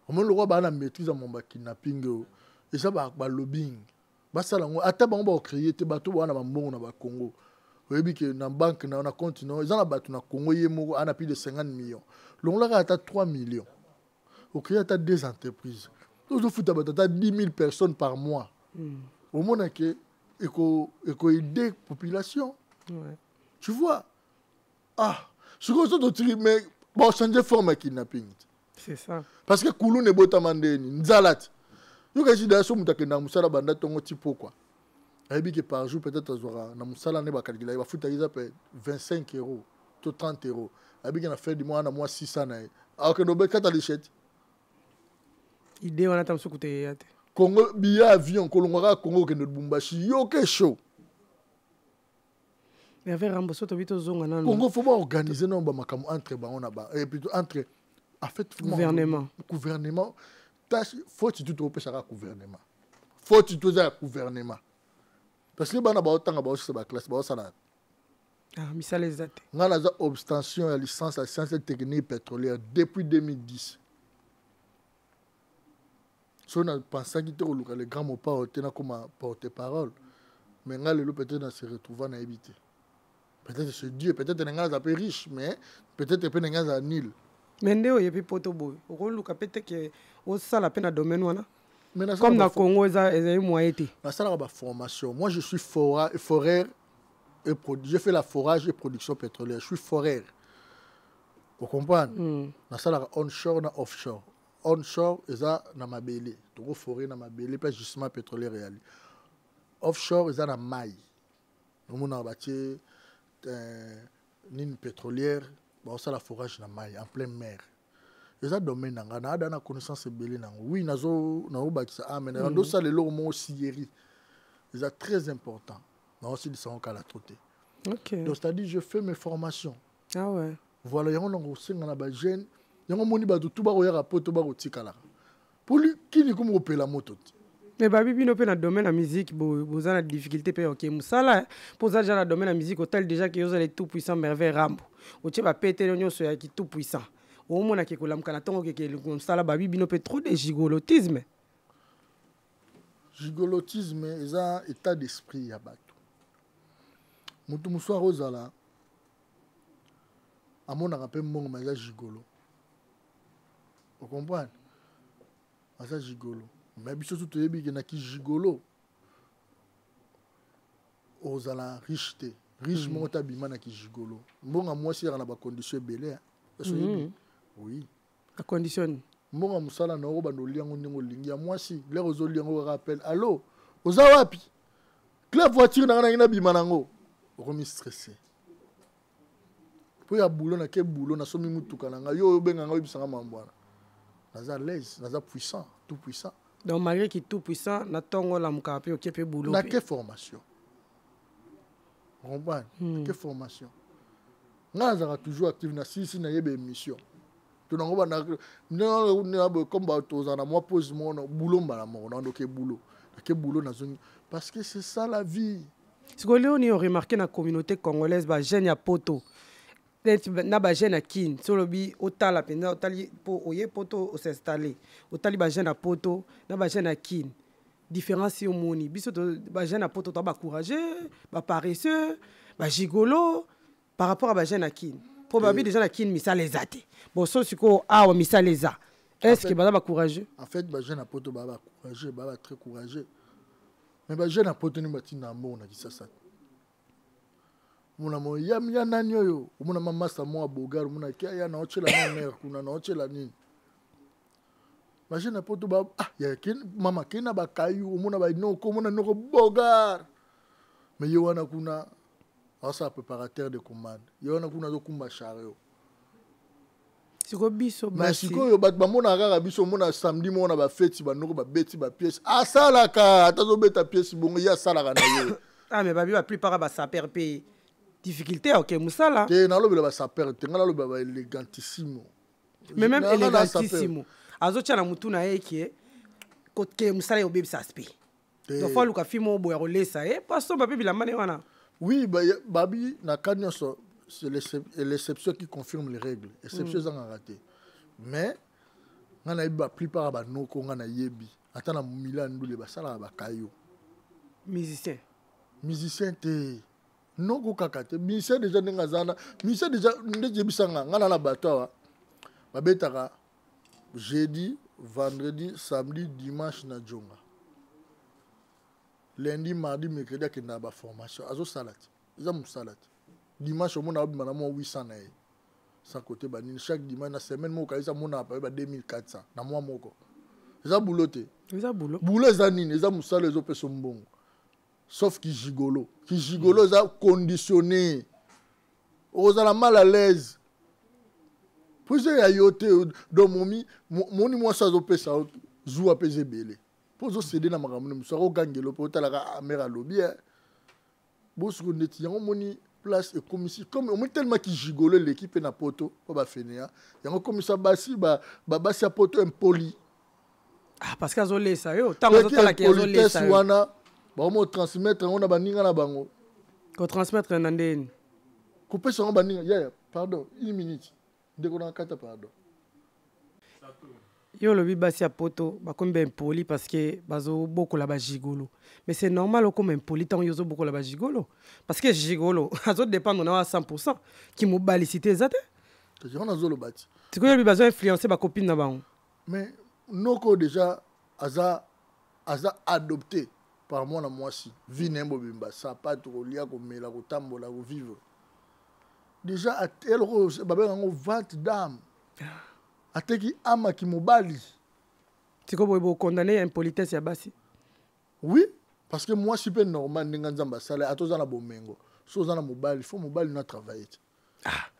omo lo ba na maîtrise mon ba kidnapping et ça ba lobbying ba sala ngo ata bango ba créer te bato wana ba mbongo na ba Congo oyebi ke na banque na compte non eza na bato na Congo ye moko ana plus de 50 millions longolaka ata 3 millions au créer ata 2 entreprises toujours futa bato ata 10 000 personnes par mois au monde que éco aider population tu vois ce que ça doit mais bon changer forme kidnapping c'est ça parce que kulu ne botamandeni nzalat yo ka jida so mutake na musala banda tongo tipo quoi ayebi que par jour peut-être azora na musala ne ba calculer ba futa iza pe 25 euros to 30 euros ayebi que na fait du mois na mois 600 na alors que no be kata lichette idée wana tam sukute yate Congo biya avion kolongora Congo ke no Lubumbashi yo ke show mais avec Ramboso to bito zonga nana Congo faut pas organiser non ba makamu entre ba on ba et plutôt entre en fait gouvernement tâche faut tu tout repêcher à gouvernement faut tu tout à gouvernement parce que bana ba otanga ba aussi ba classe ba osala misala ezate ngala za obstention ya licence à sciences et techniques pétrolières depuis 2010 so on a pensé que le grand mot pas otena comme porte-parole mais ngala le peut-être dans se retrouver na éviter peut-être c'est Dieu peut-être ngala za peu riche mais peut-être pe ngala za nil mais ndeo yepi poto boy okoluka peut-être que au sala pe na domaine wana comme na Congo eza moyen te na sala ba formation moi je suis foraire et je fais la forage et production pétrolière je suis foraire vous comprenez na sala onshore na offshore onshore eza na mabele to forêt na mabele pas justement pétrolier réel offshore eza na mai nomona batie nini pétrolière ba ça la forage na mai en pleine mer eza domaine nanga na ada na connaissance belé nango oui nazo na obakisa mais ndo ça le lo mo sieri eza très important na aussi de son kala troté OK donc c'est-à-dire je fais mes formations ah ouais voilà yango nango senga na ba jeune yango moni ba tout ba roya poto ba rotikala pour lui qui ni comme opela moto mais babi bino pe na domaine la musique boza na difficulté pe OK musala pour ça déjà na domaine la musique hôtel déjà que yoza les tout puissant merveille rambo otie ba péter nyonso ya ki tout puissant au mona ke kolamka na tongo ke le musala babi bino pe trop de gigolotisme eza état d'esprit ya bato mutu muswa rozala amona ka pe mbongo ma eza gigolo vous comprenez eza gigolo mais biso tout yebi ke na ki gigolo ozala riche mo ta bima na ki gigolo mbonga mwasi ya na ba condition belé oui la condition mbonga musala na oba no liango ndingo lingi ya mwasi le ozo liango rappel allo oza wapi club voiture na na bima nango okomi stressé po ya boulot na ke boulot na somi mutuka na nga yo benga nga yebisanga mambwana naza l'aise naza puissant tout puissant donc malgré qu'il tout puissant na tongo la mukape OK pe boulot na ke formation comprendre que formation nga za toujours active na si na yebe émission to nango bana ne comme ba tozana moi pose mon boulot mbala mo na ndoke boulot ke boulot na zone parce que c'est ça la vie. Ce que Léon a remarqué dans la communauté congolaise ba jeune ya poto na ba jeune kin solobi otala penda otali po oye poto o s'installer otali ba jeune poto na ba jeune kin différence au moni biso ba jeune poto to ba courageux ba paresseux ba gigolo par rapport à ba jeune kin probablement des gens kin misala ezate bon so siko awa misala eza est-ce que ba courageux en fait ba jeune poto ba courageux ba très courageux mais ba jeune poto ni matina mo na kisasa muna mo ya nani oyo muna mama sa mo abogar muna kia ya na ochela na mère kuna na ochela nini machine poto ba ya kin mama kina ba kayu muna ba no ko muna no bogar mais yo wana kuna asa préparateur de commande yo wana kuna zo kumba chariot siko biso basi mais siko yo bat ba mona kaka biso mona samedi mona ba fête ba noko ba beti ba pièce asala ka atazo beta pièce bongo ya sala kana yo ah mais babi ba plupart ba saper payer difficulté ok musala te na lobela ba saper te ngala lobela ba elegantissimo mais même elegantissimo azo tchana mutu na yeke côté musala yo bebi saspe do fa luka fimo boya rolesa parce que babi la mane wana oui babi na kanyoso c'est l'exception qui confirme les règles exception za raté mais ngana iba plupart ba noko ngana yebi atana Milan ndule ba sala ba kayo musicien te noko kakate musicien déjà ngazana musicien déjà ndeje bisanga ngana na bato ba betaka jeudi vendredi samedi dimanche na jonga lundi mardi mercredi akenda ba formation azo salati za musalati dimanche mona obima na mo 800 na ye sans côté banini chaque dimanche na semaine mo kaisa mona pa ba 2400 na mois moko eza bouloté boulot eza nini eza musala ezo peso mbongo sauf qui gigolo eza conditionné ozala mal à l'aise puise ya yote do moni moi ça zo pesa zou apese belé pozo céder na makamune musaro gangelo po talaka amera lobby bosko neti yango moni place et commissaire comme on tellement qui gigolo l'équipe na poto pas ba fenia yango commissaire basi basi a poto impoli parce que azo lesa yo tango zo tala ki azo lesa wana ba mo transmettre on a baninga na bango ko transmettre na ndeni ko pesa on baninga ya pardon une minute ndeko na kata pardon yo lobi basi a poto ba kombe impoli parce que bazo beaucoup la ba gigolo mais c'est normal comme impoli tant yo zo beaucoup la ba gigolo parce que gigolo azo dépendre na 100% qui mo balicité zate te jona zo lo bati tu ko yo bazo influencer ba copine na bango mais noko déjà aza adopté par moi na moi si vie nembo bimba ça pas to lia ko mela ko tambola ko vivre déjà elle babe ngo 20 dames ateki ama ki mobali tiko boy bo condamner impolitesse ya basi oui parce que moi je suis pas normal ninga nzamba sala atoza na bomengo so za na mobali faut mobali na travailler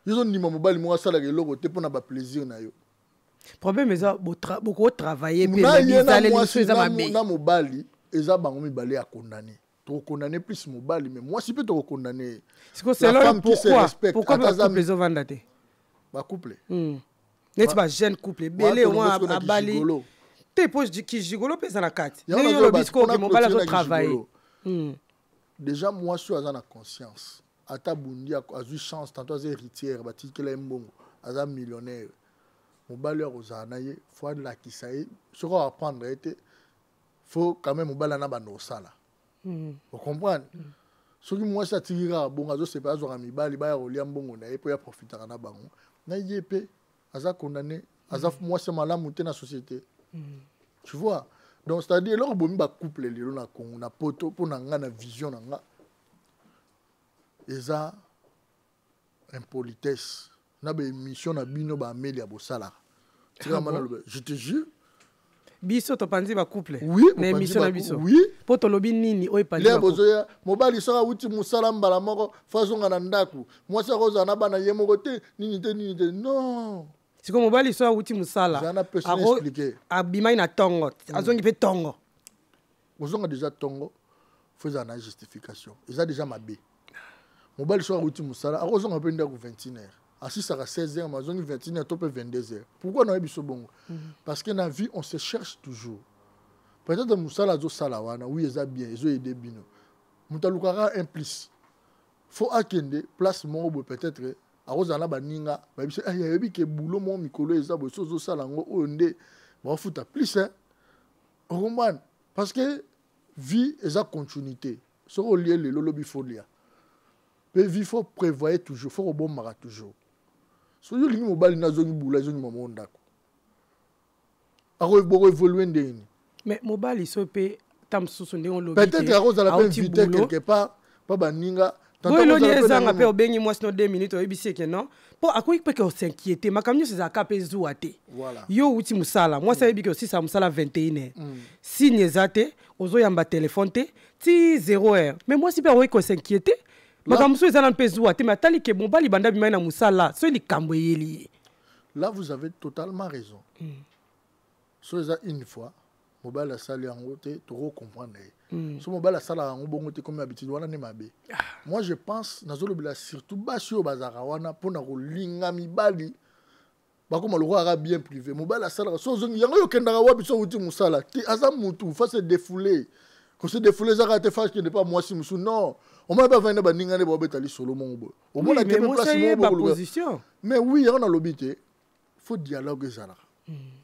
ils ont ni mobali moi sala ke loko te pona ba plaisir na yo problème eza beaucoup travailler pe bizale les choses à ma na mobali eza bango mibale ya condamner to condamner plus mobali mais moi je peux te condamner c'est là pourquoi les vendate ba couple n'est pas jeune couple belé au moins à Bali te pose qui gigolo pesa na kati ne yo bisco que mobile a travailler déjà moi je suis à conscience ata bundi a eu chance tantôt az héritière batikela mbongo aza millionnaire mobile ozana ye faut de la kisaye ce qu'on va apprendre était faut quand même mobile na bando sala vous comprenez ce qui moi ça tirira bon azo c'est pas azo mibali ba ya olia mbongo na ye pour ya profiter na bango na yepe aza condamné aza moi c'est malamu te na société tu vois donc c'est à dire leur bomi ba couple lelo na Congo na poto pour na nga na vision na nga eza impolitesse na ba émission na bino ba amelia bosala je te jure biso to panzi ba couple oui na émission na biso oui poto lobi nini oy panzi ba bozoya mobali sera wuti musala mbala moko fazonga na ndaku moi ça roza na bana ye moko te nini te non siko mobali so wuti musala aro abima ina tongo azongi pe tongo ozonga déjà tongo faisant une justification eza déjà mabe mobali so wuti musala aro zonga pe ndaku 21h à 6 à 16 heures, Amazon 21 top 22 heures. Pourquoi on a eu ce bon? Parce que dans la vie, on se cherche toujours. Peut-être que Moussala zo salawana, oui, ils ont bien, ils ont aidé bino. Moutalukara implice. Faut akende place mon peut-être à Rosana baninga, ba biso ah ya bi ke boulot mon mikolo ezabo sozo salango onde ba futa plus hein. Roman parce que vie est à continuité. Ce qu'on lit le lobby folia. Mais vie faut prévoir toujours, faut bon mara toujours. So yo limi mobile na zone boula zone maman ndako. Aro bo évoluer ndeni. Mais mobile iso pe tam susu ndenge lobby. Peut-être à Rosa la peut inviter quelque part, pas baninga. Oui, l'on est en paix au béni moi sinon 2 minutes au ibisi que non. Pour à quoi que s'inquiéter, ma camion c'est à capé zouate. Voilà. Yo uti musala, moi ça que aussi ça musala 21h. Signe zate, ozo yamba téléphone te, ti 0h. Mais moi si pas ouais qu'on s'inquiéter, ma camion c'est à paix zouate, mais tali que bon bali banda bima na musala, so li kamboyeli. Là vous avez totalement raison. So ça une fois, mobile la salle en haut te trop comprendre. So mobile la salle en haut bon te comme habitude wana ne mabe. Moi je pense nazolo bila surtout basio bazara wana pona ko linga mibali. Ba comme le roi bien privé. Mobile la salle so zongi yango yo kendara wa biso uti musala. Ti aza mutu fa se défouler. Quand se défouler ça rate fâche que n'est pas moi si musu non. On m'a pas venir ba ninga ne ba betali solo mon bo. Au moins la place mon position. Mais oui, on a l'obité. Faut dialogue ça là.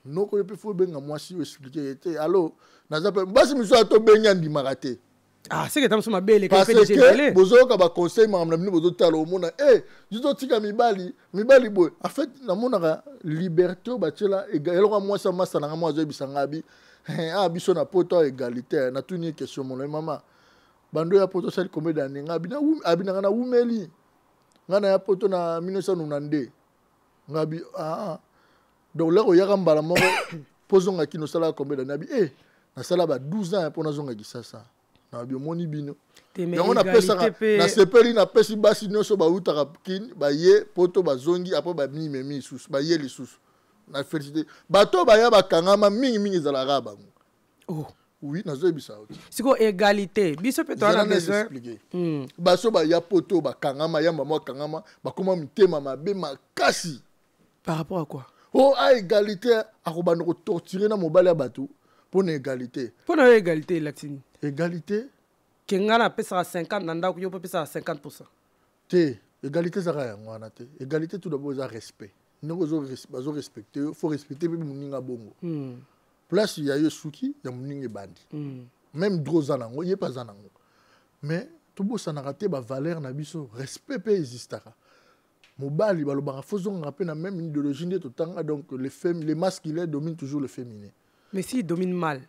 Non ko pe faut benga moi si expliquer était allo nazape basi miso ato benga ndi marate. Ah c'est que tam suma bele que fait bozo ka ba conseil ma mna bozo talo mona justo tika mibali boy en fait na mona liberté ba tela égal ko moi ça masa na moi zo bisanga bi biso na poto égalité na tuni question mon maman bando ya poto sel combien d'années ngabina abina na wumeli ngana ya poto na 1992 ngabi donc là il y a un balamoko posons qui nous sala combien d'années na sala ba 12 ans pour na zonga kisasa na bi moni bino mais on a pesa na sepeli na pesi basi nyonso ba utaka kin ba ye poto ba zongi après ba mimi sous ba ye les sous na félicité bato ba ya ba kangama mingi zala raba oh oui na zo bisa c'est quoi égalité biso peut on expliquer baso ba ya poto ba kangama ya mama kangama ba koma mitema mabe makasi par rapport à quoi? Oh, à égalité, à Robano torturer dans mon balai à bateau pour une égalité. Pour une égalité, latine. Égalité? Kengana pesa à 50, nanda kuyo pesa à 50%. Té, égalité ça rien, on a té. Égalité tout d'abord ça respect. Nous devons respecter, faut respecter même mon ninga bongo. Place il y a eu souki, il y a mon ninga bandi. Même drozanango, il y a pas zanango. Mais tout beau ça n'a raté ba valeur na biso, respect peut exister. Mobali balobara faisons rappeler la même idéologie de tout temps donc les masculins dominent toujours le féminin. Mais si ils dominent mal.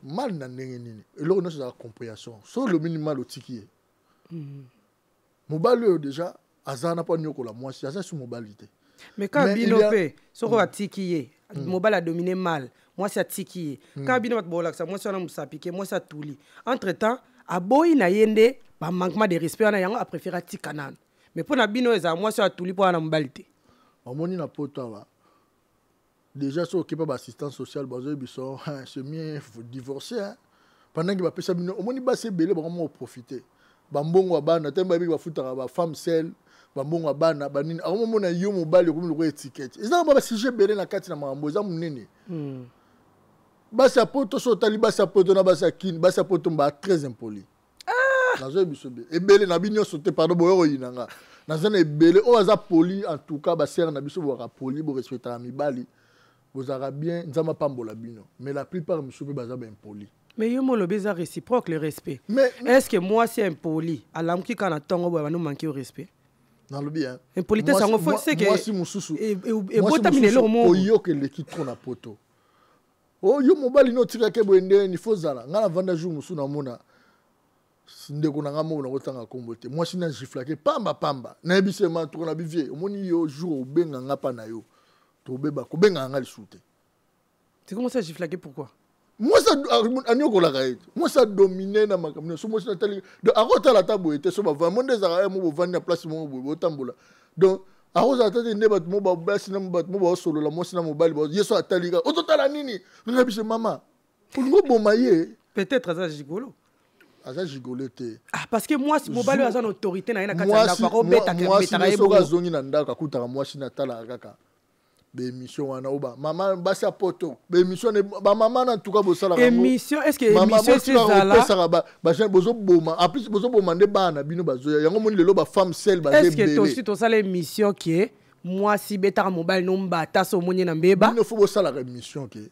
Mal na nini. Et là on a la compréhension. Sur le minimal au tiki. Mobali déjà azana pas nyoko la moi si ça sur mobilité. Mais quand binopé soko a tiki mobile a dominé mal. Moi c'est tiki. Quand binopé bola ça moi c'est on a musapike moi ça touli. Entre-temps a boy na yende ba manquement de respect na yango a préféré tikanan. Mais pour Nabino, moi, c'est à tout le monde en mbalité. On m'a dit na poto déjà sur occupé d'assistance sociale, c'est mieux divorcer. Pendant qu'il va passer bino, on m'a dit c'est belé, on profiter. Bambongo abana, temba bi va foutre ba femme seule, bambongo abana, banini. À un moment on a eu mon bal comme le étiquette. Et ça on va si j'ai belé na kati na mambo, ça mon nene. Basa poto so tali basa poto na basa kin, basa poto mba très impoli. Nazo bisobe ebele na binyo sote pardon boyo yinanga nazana ebele o aza poli en tout cas ba ser na biso bo poli bo respecter mibali vous aura bien nzama pambola bino mais la plupart bisobe baza ba impoli mais yo mo lobeza réciproque le respect mais est-ce que moi c'est impoli alamki kana tongo bo nous manquer au respect dans le bien impolitesse ça faut c'est que moi si mususu et botamine le mo oyo que le kitro na poto o yo mobali no tika ke bo ende ni fozala ngala vanda jour musu na mona ndeko na ngamo na kotanga kombote moi sina giflake pamba na ebise ma to na bivie omoni yo jour obenga ngapa na yo to beba ko benga ngali soute c'est comment ça giflake pourquoi moi ça anyo ko la kaite moi ça dominer na makamno so moi ça tali de arota la tabo était so ba vraiment des ara mo vendre place mo bo tambola donc aroza tete ne bat mo ba basi na bat mo ba solo la moi sina mobile ba yeso atali ka ototala nini ngabise mama pour ngo bomaye peut-être ça gigolo. aza gigolete. Ah, parce que moi si mobali aza une autorité na kati na ndako ko beta ka beta ye bo zongi na ndako akutaka mwasi na tala kaka be émission wana oba mama basi apoto be émission ne ba mama na tuka bosala émission est-ce que émission c'est ça là ba jeune bozo boma en plus bozo boma nde bana bino bazo yango moni lelo ba femme seule ba est-ce que toi aussi to sala émission qui est moi si beta mobile no mbata so moni na mbeba il faut bosala émission qui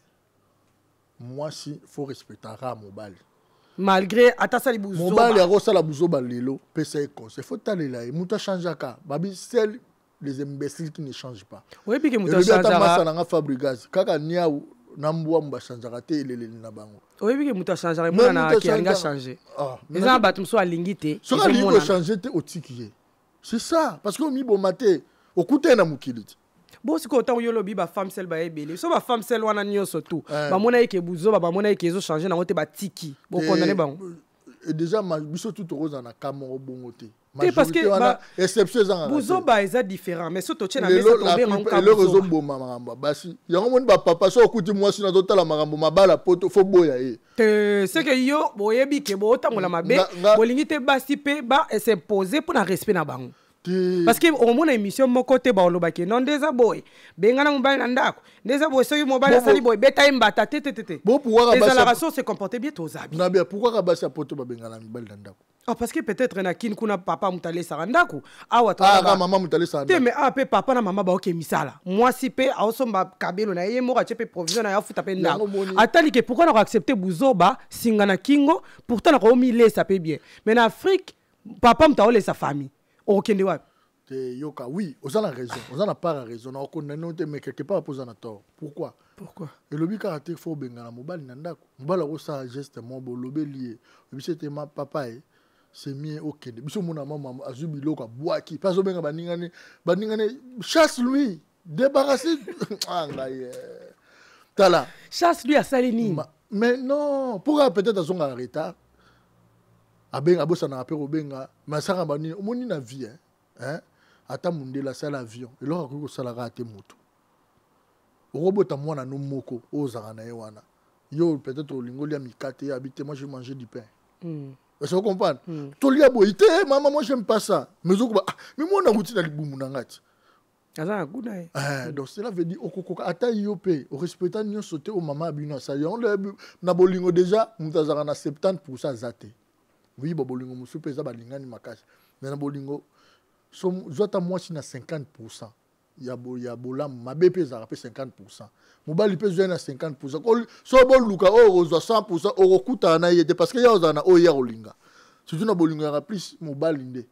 moi si faut respecter ra mobile malgré atasali buzo mobile ya rosala buzo ba lelo pesa e conseil faut talela e muta changer ka babi seul les imbéciles qui ne changent pas. Oui, puis que muta changera. Nanga Fabregas, kaka nia nambwa mba changera te elele na bango. Oui, puis que muta changera mona na ki anga changer. Ah, les gens batum so alingi te. So ka lingo changer te otikiye. C'est ça parce que mi bo maté okute na mukili. Bon si ko tant yo lobi ba femme celle ba ebele. So ba femme celle wana nyoso tout. Ba mona yeke buzo ba mona yeke zo changer na ngote ba tiki. Bo condamner bango. Et déjà ma biso tout rose na kamoro bongote. Parce que exception Bouzoba est différent mais surtout tu na mesa tomber en cas le réseau boma maramba basi yango moni ba papa so okuti mwasi na totala marambo mabala poto fo boya ye c'est que yo boyebi ke bo tangola mabe bolingi te basi pe ba s'imposer pour na respect na bango parce que au moins émission mon côté ba oloba ke non deza boy benga na mobile na ndako deza boy so yo mobile sali boy beta imbata tete bon pourquoi les générations se comporter bien aux habits na bien pourquoi ka basi poto ba benga na mobile na ndako. Ah, parce que peut-être na kin kuna papa mutale sarandako awa to maman mutale sarandako te mais pe papa na mama ba oke misala moi si pe aosomba kabelo na ye moko chepe provision na ya futa pe ndako atali ke pourquoi na accepter buzoba singa na kingo pourtant na ko mi lesa pe bien mais en Afrique papa mutaole sa famille okende wapi te yoka oui aux a raison aux a pas raison na okondana te mais quelque part poser na tort pourquoi et le bika te faut benga na mobali na ndako mobali ko sa geste mo bo lobeli bisete ma papa c'est mieux ok biso mona mama azubilo ka boaki pas obenga baningane chasse lui débarrasser ngaye tala chasse lui à salini mais non pourquoi peut-être à son retard abenga bossa na apero benga masaka bani omoni na vie hein ata mundela sala avion et là ko sala ka te moto robota mwana no moko ozaka na ye wana yo peut-être olingoli ya mikate ya habite moi je manger du pain Vous comprenez? Tolia boité, maman, moi j'aime pas ça. Mais moi on a routine à l'ibou mounangati. Donc cela veut dire au ata yopé, au respectant nous sauter au maman abino ça. On na bolingo déjà, nous avons 70% zate. Oui, bolingo musu pesa balingani makasi. Mais na bolingo, so zota moi si na 50%. Ya bola ma BP za rapé 50%. Mobali pe zo na 50%. So bon luka o zo 100% o kuta na yete parce que ya ozana o ya olinga. Surtout na bolingo ya plus mobali nde.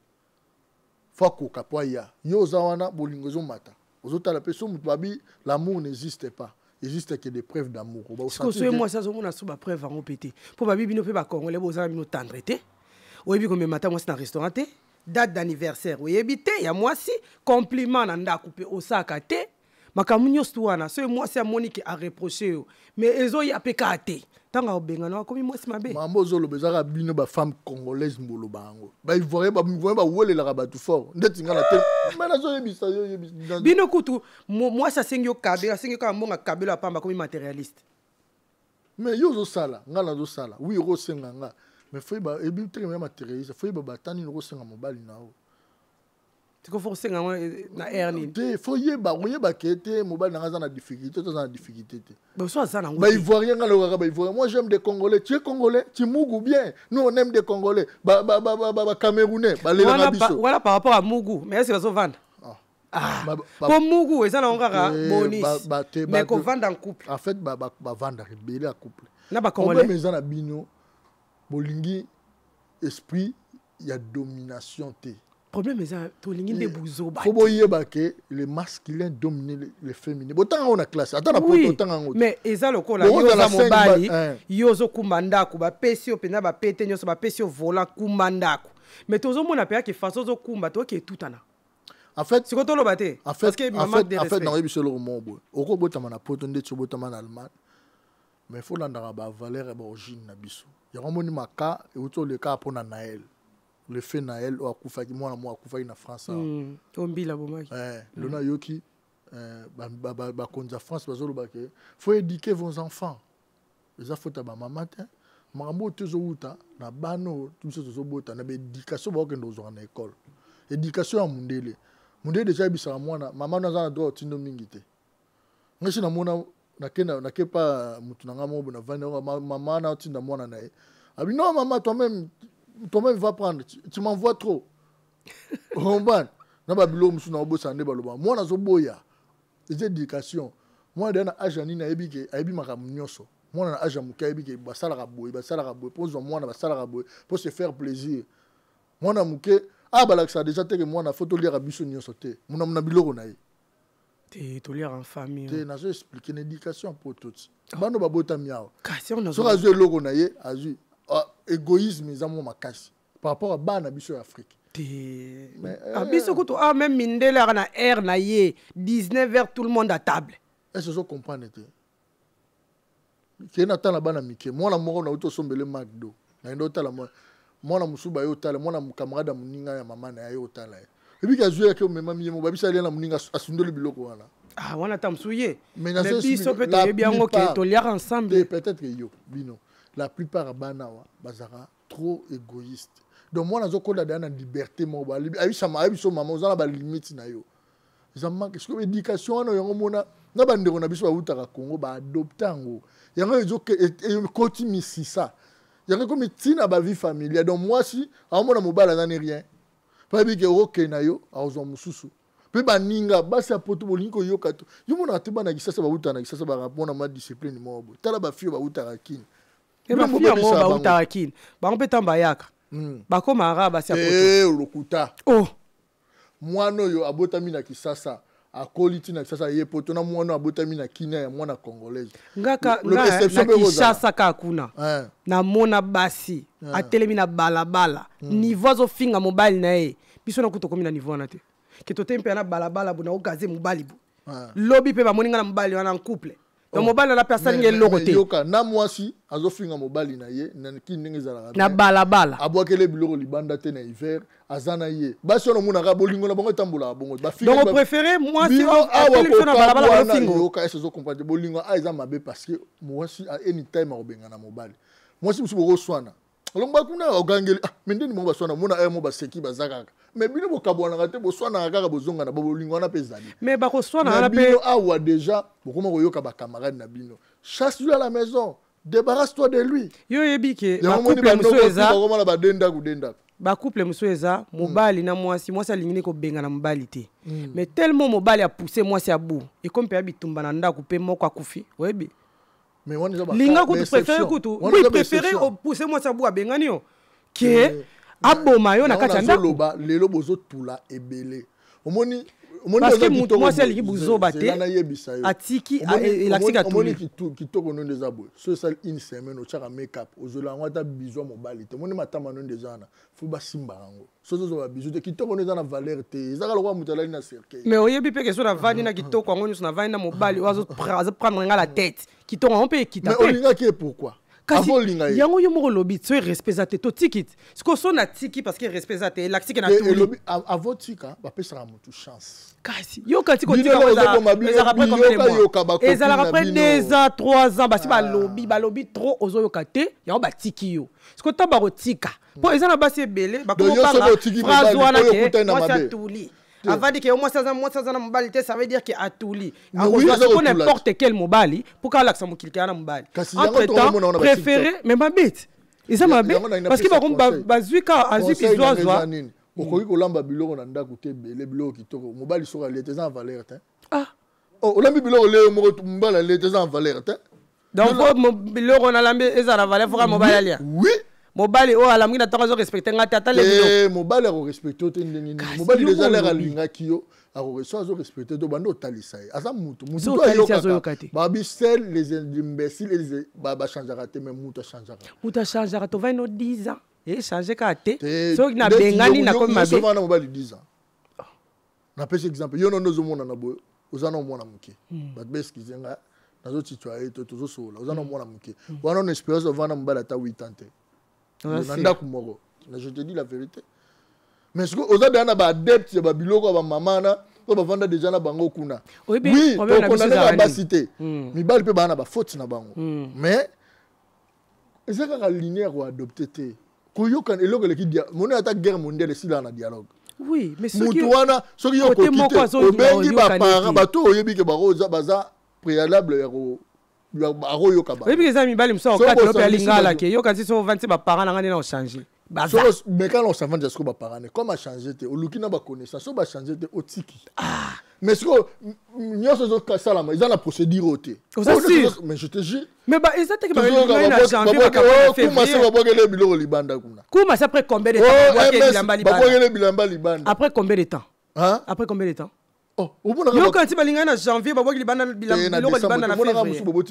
Fako kapwa ya. Yo zawana bolingo zo mata. Ozota la personne babi l'amour n'existe pas. Il existe que des preuves d'amour. Parce que moi ça zo mona so ba preuve en pété. Pour babi bino pe ba congolais bozana bino tendrete. Oyebi ko me mata moi na restaurant te. Date d'anniversaire oyebite ya mwasi compliment na ndako pe osaka te makamunyo stuana so mwasi a Monique a reproché mais ezo ya pe kate tanga obenga na komi mwasi mabe mambo zolo bezaka bino ba femme congolaise mbolo bango ba ivoire ba wole la rabatu fort ndetinga na te mana zo yebisa yo yebisa bino kutu mwasi asengyo kabela asengyo ka mbonga kabela pamba komi matérialiste mais yo zo sala ngala zo sala oui ro senga nga mais faut ba ebi très même matérialiste faut ba batani no senga mobali nao tu ko forcer na erni te faut yeba kete mobali na na difficulté to na difficulté te ba so ça na ba ivoirien ngalo ba ivoirien moi j'aime des congolais tu es congolais tu mugu bien nous on aime des congolais ba camerounais ba le na biso voilà par rapport à mugu mais est-ce que ça vendre pour mugu et ça na ngara bonus mais ko vendre en couple en fait ba vendre rebelle en couple na ba congolais mais ça na bino bolingi esprit il y a domination té problème est to lingi de buzo ba faut boyeba que les masculins dominent les féminins botan on a classe attends oui, mais eza lokola yoza mobali yozo kumandako ba pesi opena ba pete nyoso ba pesi volant kumandako mais tozo mona pe que façon zo kumba to ke tutana en fait c'est ko lo baté parce que maman de respect en fait na yebi solo mo bo oko botama na poto nde tsobotama na Allemagne mais faut landara ba valeur ba origine na biso ya komoni maka et auto le cas pour Naël le fait Naël ou akufa ki moi akufa na France ombila bomaki lona yoki ba konza France bazolo ba ke faut éduquer vos enfants les faut ta ba maman makambo tozouta na bano tout ça bota na éducation ba okendo zo na école éducation ya mundele déjà bisaka mwana mama na za droit tindo mingi te ngesi na mona na kepa mutu na ngamo na vana mama na tinda mwana na ye abi non maman toi-même va prendre tu m'envoies trop romban na babilo musu na obosa nde baloba mwana zo boya c'est éducation moi dans âge ni na ebike ayebi makamu nyonso moi na âge muka ebike basala boy pose moi na basala boy pour se faire plaisir moi na muke balakisa déjà te que moi na photo lire biso nyonso te mona mona biloko na ye te to lire en famille te na zo expliquer l'éducation pour tous bano babota miao kasi on a so azu eloko na ye azu égoïsme ezamo makasi par rapport à bana biso ya Afrique biso kutu même mindele na air na ye 19h tout le monde à table. Est-ce que vous comprenez? Qui est dans la bana mike moi na moko na auto sombele McDo na ndo tala moi na musuba yo tala moi na camarade muninga ya mama na yo tala et puis kazu ya ke mema miye mo babisa na muninga asundole biloko wana wana tamsuye mais biso peut-être bien que to lire ensemble peut-être que yo bino la plupart bana wa bazara trop égoïste donc moi nazo kola dana liberté mo ba abiso mama ozana ba limite na yo zama que éducation wana yango mona na bandeko na biso ba utaka Congo ba adoptango yango ezoke koti misisa yango comme tina ba vie familiale donc moi si a mona mobala na rien pas bi ke oke na yo azo mususu pe baninga basi apoto bolingo yoka to yo mona ateba na kisasa ba utana kisasa ba rapona ma discipline mo bo tala ba fio ba utaka kini ba fio mo ba utaka kini ba mpeta mbayaka ba koma araba si apoto lokuta mwana yo abotami na kisasa akoliti na kisasa ye poto na mwana abotami na kina ya mwana congolaise ngaka na kisasa ka kuna na mona basi atelemi na balabala niveau zo finga mobile na ye biso na kutokomi na niveau na te ke to tempe na balabala bona okaze mobile bu lobi pe ba moninga na mobile wana en couple donc mobile na personne ngel lokote yoka na mwasi azo finga mobile na ye na kindenge zala na balabala abwakele biloko libanda te na hiver azana ye basi ono muna ka bolingo na bango tambola bongo ba finga donc préféré moi si on na balabala ba fingo yoka eso zo comprendre bolingo eza mabe parce que mwasi a anytime obenga na mobile mwasi musu boko swana longba kuna ogangeli mendeni mo baswana muna mo baseki bazakaka mais bino bokabwana kate boswana kaka bozonga na bolingo na pezali mais ba ko swana na pe awa déjà bokoma koyoka ba camarade na bino chasse-lui à la maison débarrasse-toi de lui yo yebike ba couple musoeza bakoma ba denda kudenda ba couple musoeza mobali na mwasi alingini ko benga na mobali te mais tellement mobali a poussé mwasi abu et comme pe bitumba na ndako pe moko akufi webi mais on est linga kutu préféré kutu oui préféré pousser moi ça boua bengani yo ke aboma yo na kati ndako loba lelo bozo tula ebele omoni parce que moi c'est li buzo baté atiki elaxika tout omoni kitoko non des abo so ça une semaine o chaka make up ozola ngata bizo mobali te omoni matama non des ana fu ba simba ngo so zo ba bizo te kitoko non na valeur te ezaka lokwa mutala na cercle mais oyebi pe que so na vandi na kitoko ngo nyusu na vandi na mobali ozo prendre nga la tête kitoko on peut quitter mais olinga ki pourquoi yango yo moko lobi so respect za te to tikit siko so na tiki parce que respect za te laxike na tout lobi avant tika ba pesera mutu chance kasi yo kati ko tika ezala après 2 ans 3 ans basi balobi trop ozo yoka te yango batiki yo siko to ba kotika po ezana basi ebele ba ko panga phrase wana ke moi ça touli avant de que moi ça na mobali ça veut dire que atuli on n'importe quel mobali pour qu'à l'accent kilika na mobali entre temps préféré mais ma bête ils ma bête parce que par contre bazuika azuki zoazwa okoki kolamba biloko na ndako te bele biloko kitoko mobali soka lete za valeur te olambi biloko le mobali lete za valeur te donc biloko na lambi ezala valeur faut mobali alia oui mobali o ala mwina toko zo respecter ngata ata le bilo mobali a respecter te ndenge ni mobali déjà l'air alinga kiyo a respecter to bando talisa asa mutu to ayoka babi sel les imbéciles les ba changera te même mutu changera to va no 10 ans et changer ka te so na bengani na comme mabe so va na mobali 10 ans na pese exemple yo no zo mona na boyo ozana mona muke ba beski zenga nazo titwaye to zo sola ozana mona muke wana no espérance ovana mobali ata 8 ans je te dis la vérité mais ce que aux adana ba adepte ba biloko ba mamana to ba vanda déjà na bango kuna oui on a la basité mi bal pe bana ba faute na bango mais Et ça, quand la linéaire ou adopté, Koyokan et l'autre qui dit, mon attaque guerre mondiale ici dans le dialogue. Oui, mais ce qui ont quitté, au bengi bapara, bateau, oyebi ke baroza baza préalable baro yokaba. Oui, parce que les amis, ils sont au 4 de Lingala, qui ont quand ils sont 20 parents, ils ont changé. Mais quand on s'en va, c'est quoi parents? Comment changer? Au Lukina ba connaissance, on va changer au tiki. Ah. Mais ce que nous sommes salama, ils ont la procédure au thé. Mais je te jure. Mais bah ils étaient que bah ils janvier comment ça après combien de temps? Après combien de temps? Hein? Après combien de temps? Oh, yo quand tu balinga na janvier ba libanda libanda na février. Pourquoi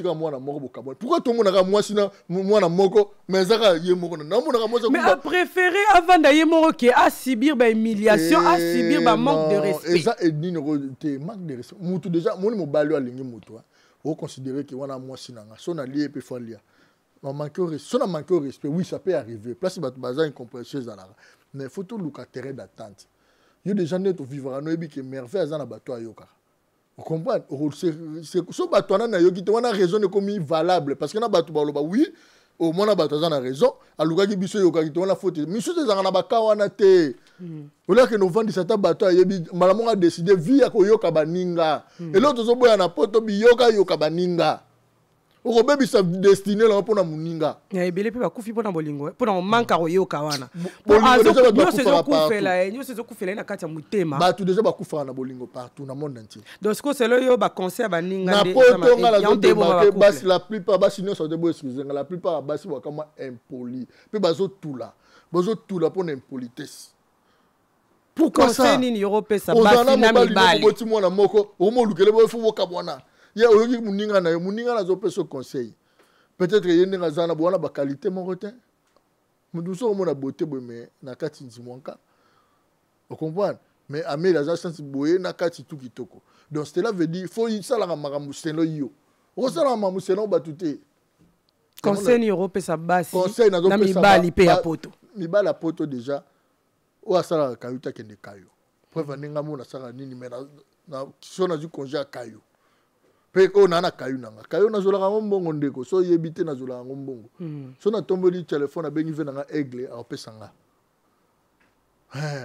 tout le monde a moi sinon moi na moko mais zaka ye moko na mona moi. Mais a préféré avant d'aller moko qui a subir ba humiliation, a subir ba manque de respect. Et ça est manque de respect. Mutu déjà mon mobali alingi mutu. On considérer que wana moi sinanga son allié peut faire lia. On manque de respect. Oui, ça peut arriver. Place ba baza incompréhension za mais faut tout le terrain d'attente. Il y a des gens qui vivent à Noébi qui merveillent à bateau à Yoka. Vous comprenez? Ce bateau na yoki te wana raison comme valable parce que na bateau baloba oui au moins na bateau na raison aluka ki biso yoka ki te wana faute mais ce za na baka wana te. Ola que nous vendons cette bateau à yebi malamonga décider via ko yoka baninga et l'autre zo boya na poto bi yoka baninga. Au bébé sa destiné là pour na muninga. Ya ebele pe ba kufi pona bolingo pona manka royoka wana. Yo se zo kufela na kati ya mutema. Ba tu déjà ba kufa na bolingo partout dans le monde entier. Donc ce que c'est là yo ba conseil ba ninga de. Na poto ngala zo de basi la plupart ba sinon ça de bo excusez la plupart basi wa kama impoli. Pe bazo tout là pour impolitesse. Pourquoi ça? Conseil ni européen ça basi na mibali. Boti mwana moko o mo lukele bo fu woka bwana. Il y a aussi muninga na zo pe so conseil. Peut-être y a une zana bona ba qualité mon rotin. Mudu so mo na beauté bo mais na kati nzimwanka. Vous comprenez? Mais amé la sens boye na kati tout kitoko. Donc cela veut dire faut ça la makambu seno yo. O ça la makambu seno batuté. Conseil ni européen ça basi. Conseil na zo pe ça. Mibali pe ya poto. Mibali ya poto déjà. O asala kayuta kende kayo. Preuve ninga mo na sala nini mais na so na du congé kayo. Pe ko nana kayu nanga kayu na zola ngombongo ndeko so yebite na zola ngombongo so na tomboli téléphone na bengi venanga aigle a opesanga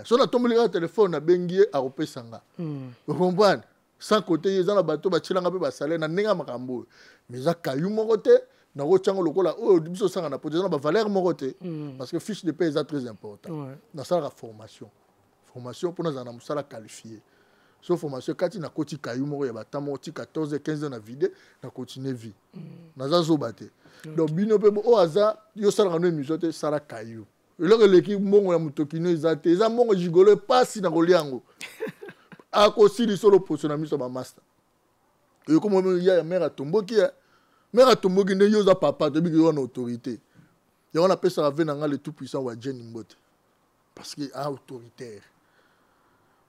so na tomboli ka téléphone na bengi a opesanga vous comprenez sans côté yeza na bato ba chilanga pe ba salaire na ninga makambo mais za kayu moko te na ko chango lokola o biso sanga na poteza na ba valeur moko te parce que fiche de paie est très important na sala formation pour na musala qualifié. Sauf formation kati na koti kayu moko ya batamo ti 14 15 ans na vide na continuer vie na zo baté donc bino pe o aza yo sala no émission te sala kayu eloko l'équipe mbongo ya mutokino ezate eza mbongo jigolo pasi na koliango ako sili solo position miso ba master et comme ya mère tomboki ne yo za papa te bi yo na autorité ya on appelle ça avec le tout puissant wa Jenny Mbote parce que autoritaire.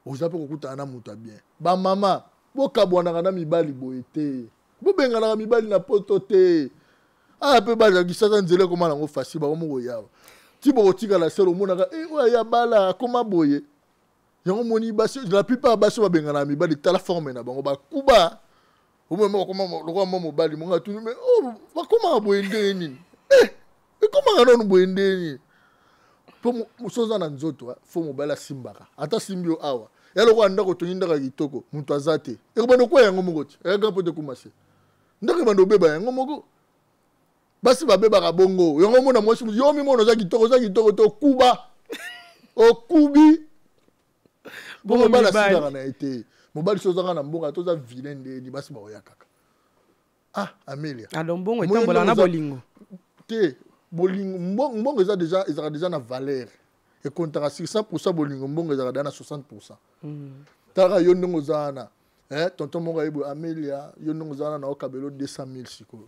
Vous avez beaucoup de bien. Ba maman, vous kabwana na mibali boyete. Vous bengana na mibali na potote. Ah pe ba qui ça nzele comment na facile ba mo yawa. Ti bo tika la selo monaka ya bala comment boye. Yango moni basi la plupart basi ba bengana na mibali tala forme na bango ba kuba. Au moment comment le roi mo bali mo ngatu mais oh ba comment boyende ni. Comment ngana no boyende ni. Pour mosoza na nzoto fo mobala simbaka. Ata simbio awa. Yalo kwa ndako tuninda kitoko muntu azate ekobando kwa yango mokoti ega pote kumase ndako bando beba yango moko basi babeba ka bongo yango mona mwasi yo mi mona za kitoko to kuba okubi bongo bala sida na été mobali soza na mbonga toza vilain de basi ba oyakaka Amelia bongo etambola na bolingo te bolingo mbongo eza déjà na valeur et comptera 100% bolingo mbongo ezaka dana 60%. Tara yo ndongo zana tonton monga ebo Amelia yo ndongo zana na okabelo 200,000 siko.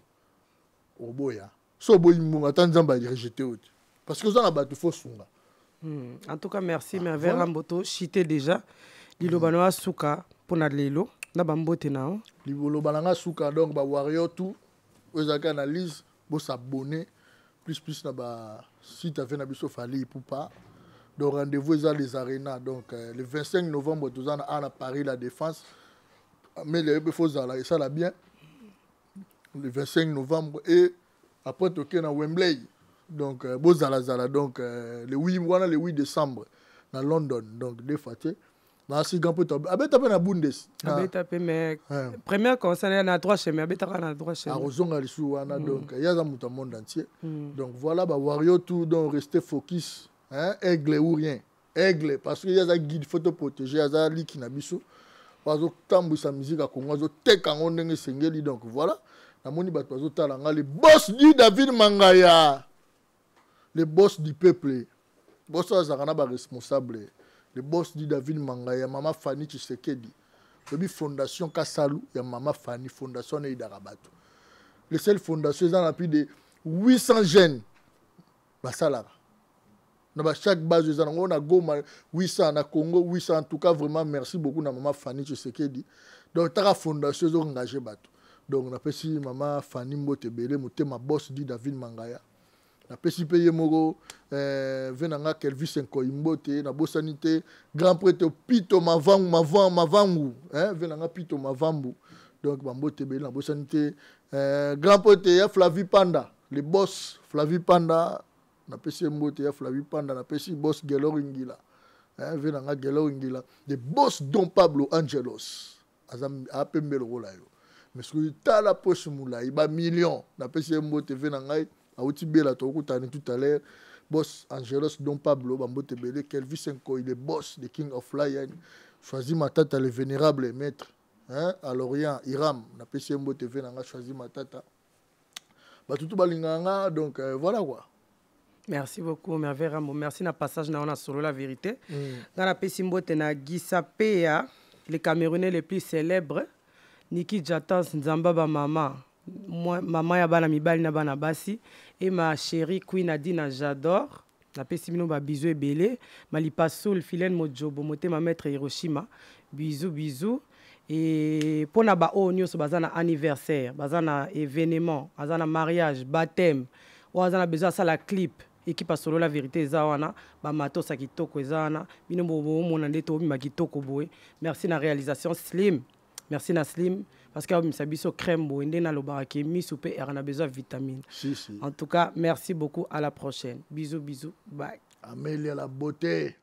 Oboya. So boyi mbongo tanzamba rejeté oti. Parce que zana batu fo sunga. En tout cas merci Merveille Ramboto chité déjà Lilobano asuka pona lelo na bambote na. Lilobano nga suka donc ba warrior tout ozaka analyse bo s'abonner plus na ba site avec na biso fali pour pas. Donc rendez-vous est à les arénas. Donc le 25 novembre, tout ça à Paris la Défense. Mais les faut ça là, et ça là bien. Le 25 novembre et après toquer dans Wembley. donc bozala donc le 8 décembre dans London donc deux fois na si grand peu abeta pe na Bundes abeta pe mais première concert na droit chemin abeta na droit chemin arozonga lisu wana donc yaza muta monde entier donc voilà ba wario tout donc rester focus hein aigle ou rien aigle parce que yaza guide photo protéger yaza liki na biso bazo tambisa musique à Congo zo teka ngondenge sengeli donc voilà na moni bato bazo tala nga le boss du David Mangaya le boss du peuple boss azakana ba responsable le boss du David Mangaya Mama Fanny Tshisekedi le fondation Kasalu ya Mama Fanny fondation ne idarabato le seul fondation dans plus de 800 jeunes basalara na chaque base de on a Goma 800 na Congo 800 en tout cas vraiment merci beaucoup na Mama Fanny Tshisekedi donc ta fondation zo engagé bato donc na pesi Mama Fanny Mbotebele motema boss du David Mangaya na pesi paye moko venanga Kelvis Nkoimbote na bosanité grand prêtre Pito Mavangu hein venanga Pito Mavambu donc Mbotebele na bosanité grand prêtre ya Flavie Panda le boss Flavie Panda na pesi Mbote ya Flavie Panda na pesi boss Gelor Ingila hein venanga Gelor Ingila the boss Don Pablo Angelos azam apembelo rola yo mais ce que ta la poche moula iba million na pesi Mbote venanga Aouti Bela tout à l'heure, boss Angelos Don Pablo, Bambote Bele, Kelvis Nko, il est boss de King of Lion. Choisi ma tata, le vénérable maître. Hein? À l'Orient, Iram, na PCMBO TV, n'a choisi ma tata. Tout balinganga, donc voilà quoi. Merci beaucoup, merveille Rambo. Merci na passage na on a solo la vérité. Dans la PCMBO, na Gissa Pea, les Camerounais les plus célèbres, Niki Jatans Nzambaba Mama. Moi, maman ya bana mibali na bana basi et ma chérie Queen Adina j'adore na pesi bino ba bisous ebele malipa soul Filène Mojobo motema maître Hiroshima bisous et pona ba o nyonso bazana anniversaire bazana événement bazana mariage baptême ou bazana besoin ça la clip équipe solo la vérité eza wana ba matos kitoko eza wana bino bobo mona ndeto bima kitoko boye merci na réalisation Slim merci na Slim parce que Misabiso crème boende na lobarake mi soupe et on a besoin de vitamines. Si. En tout cas, merci beaucoup, à la prochaine. Bisous, bye. Amélie la beauté.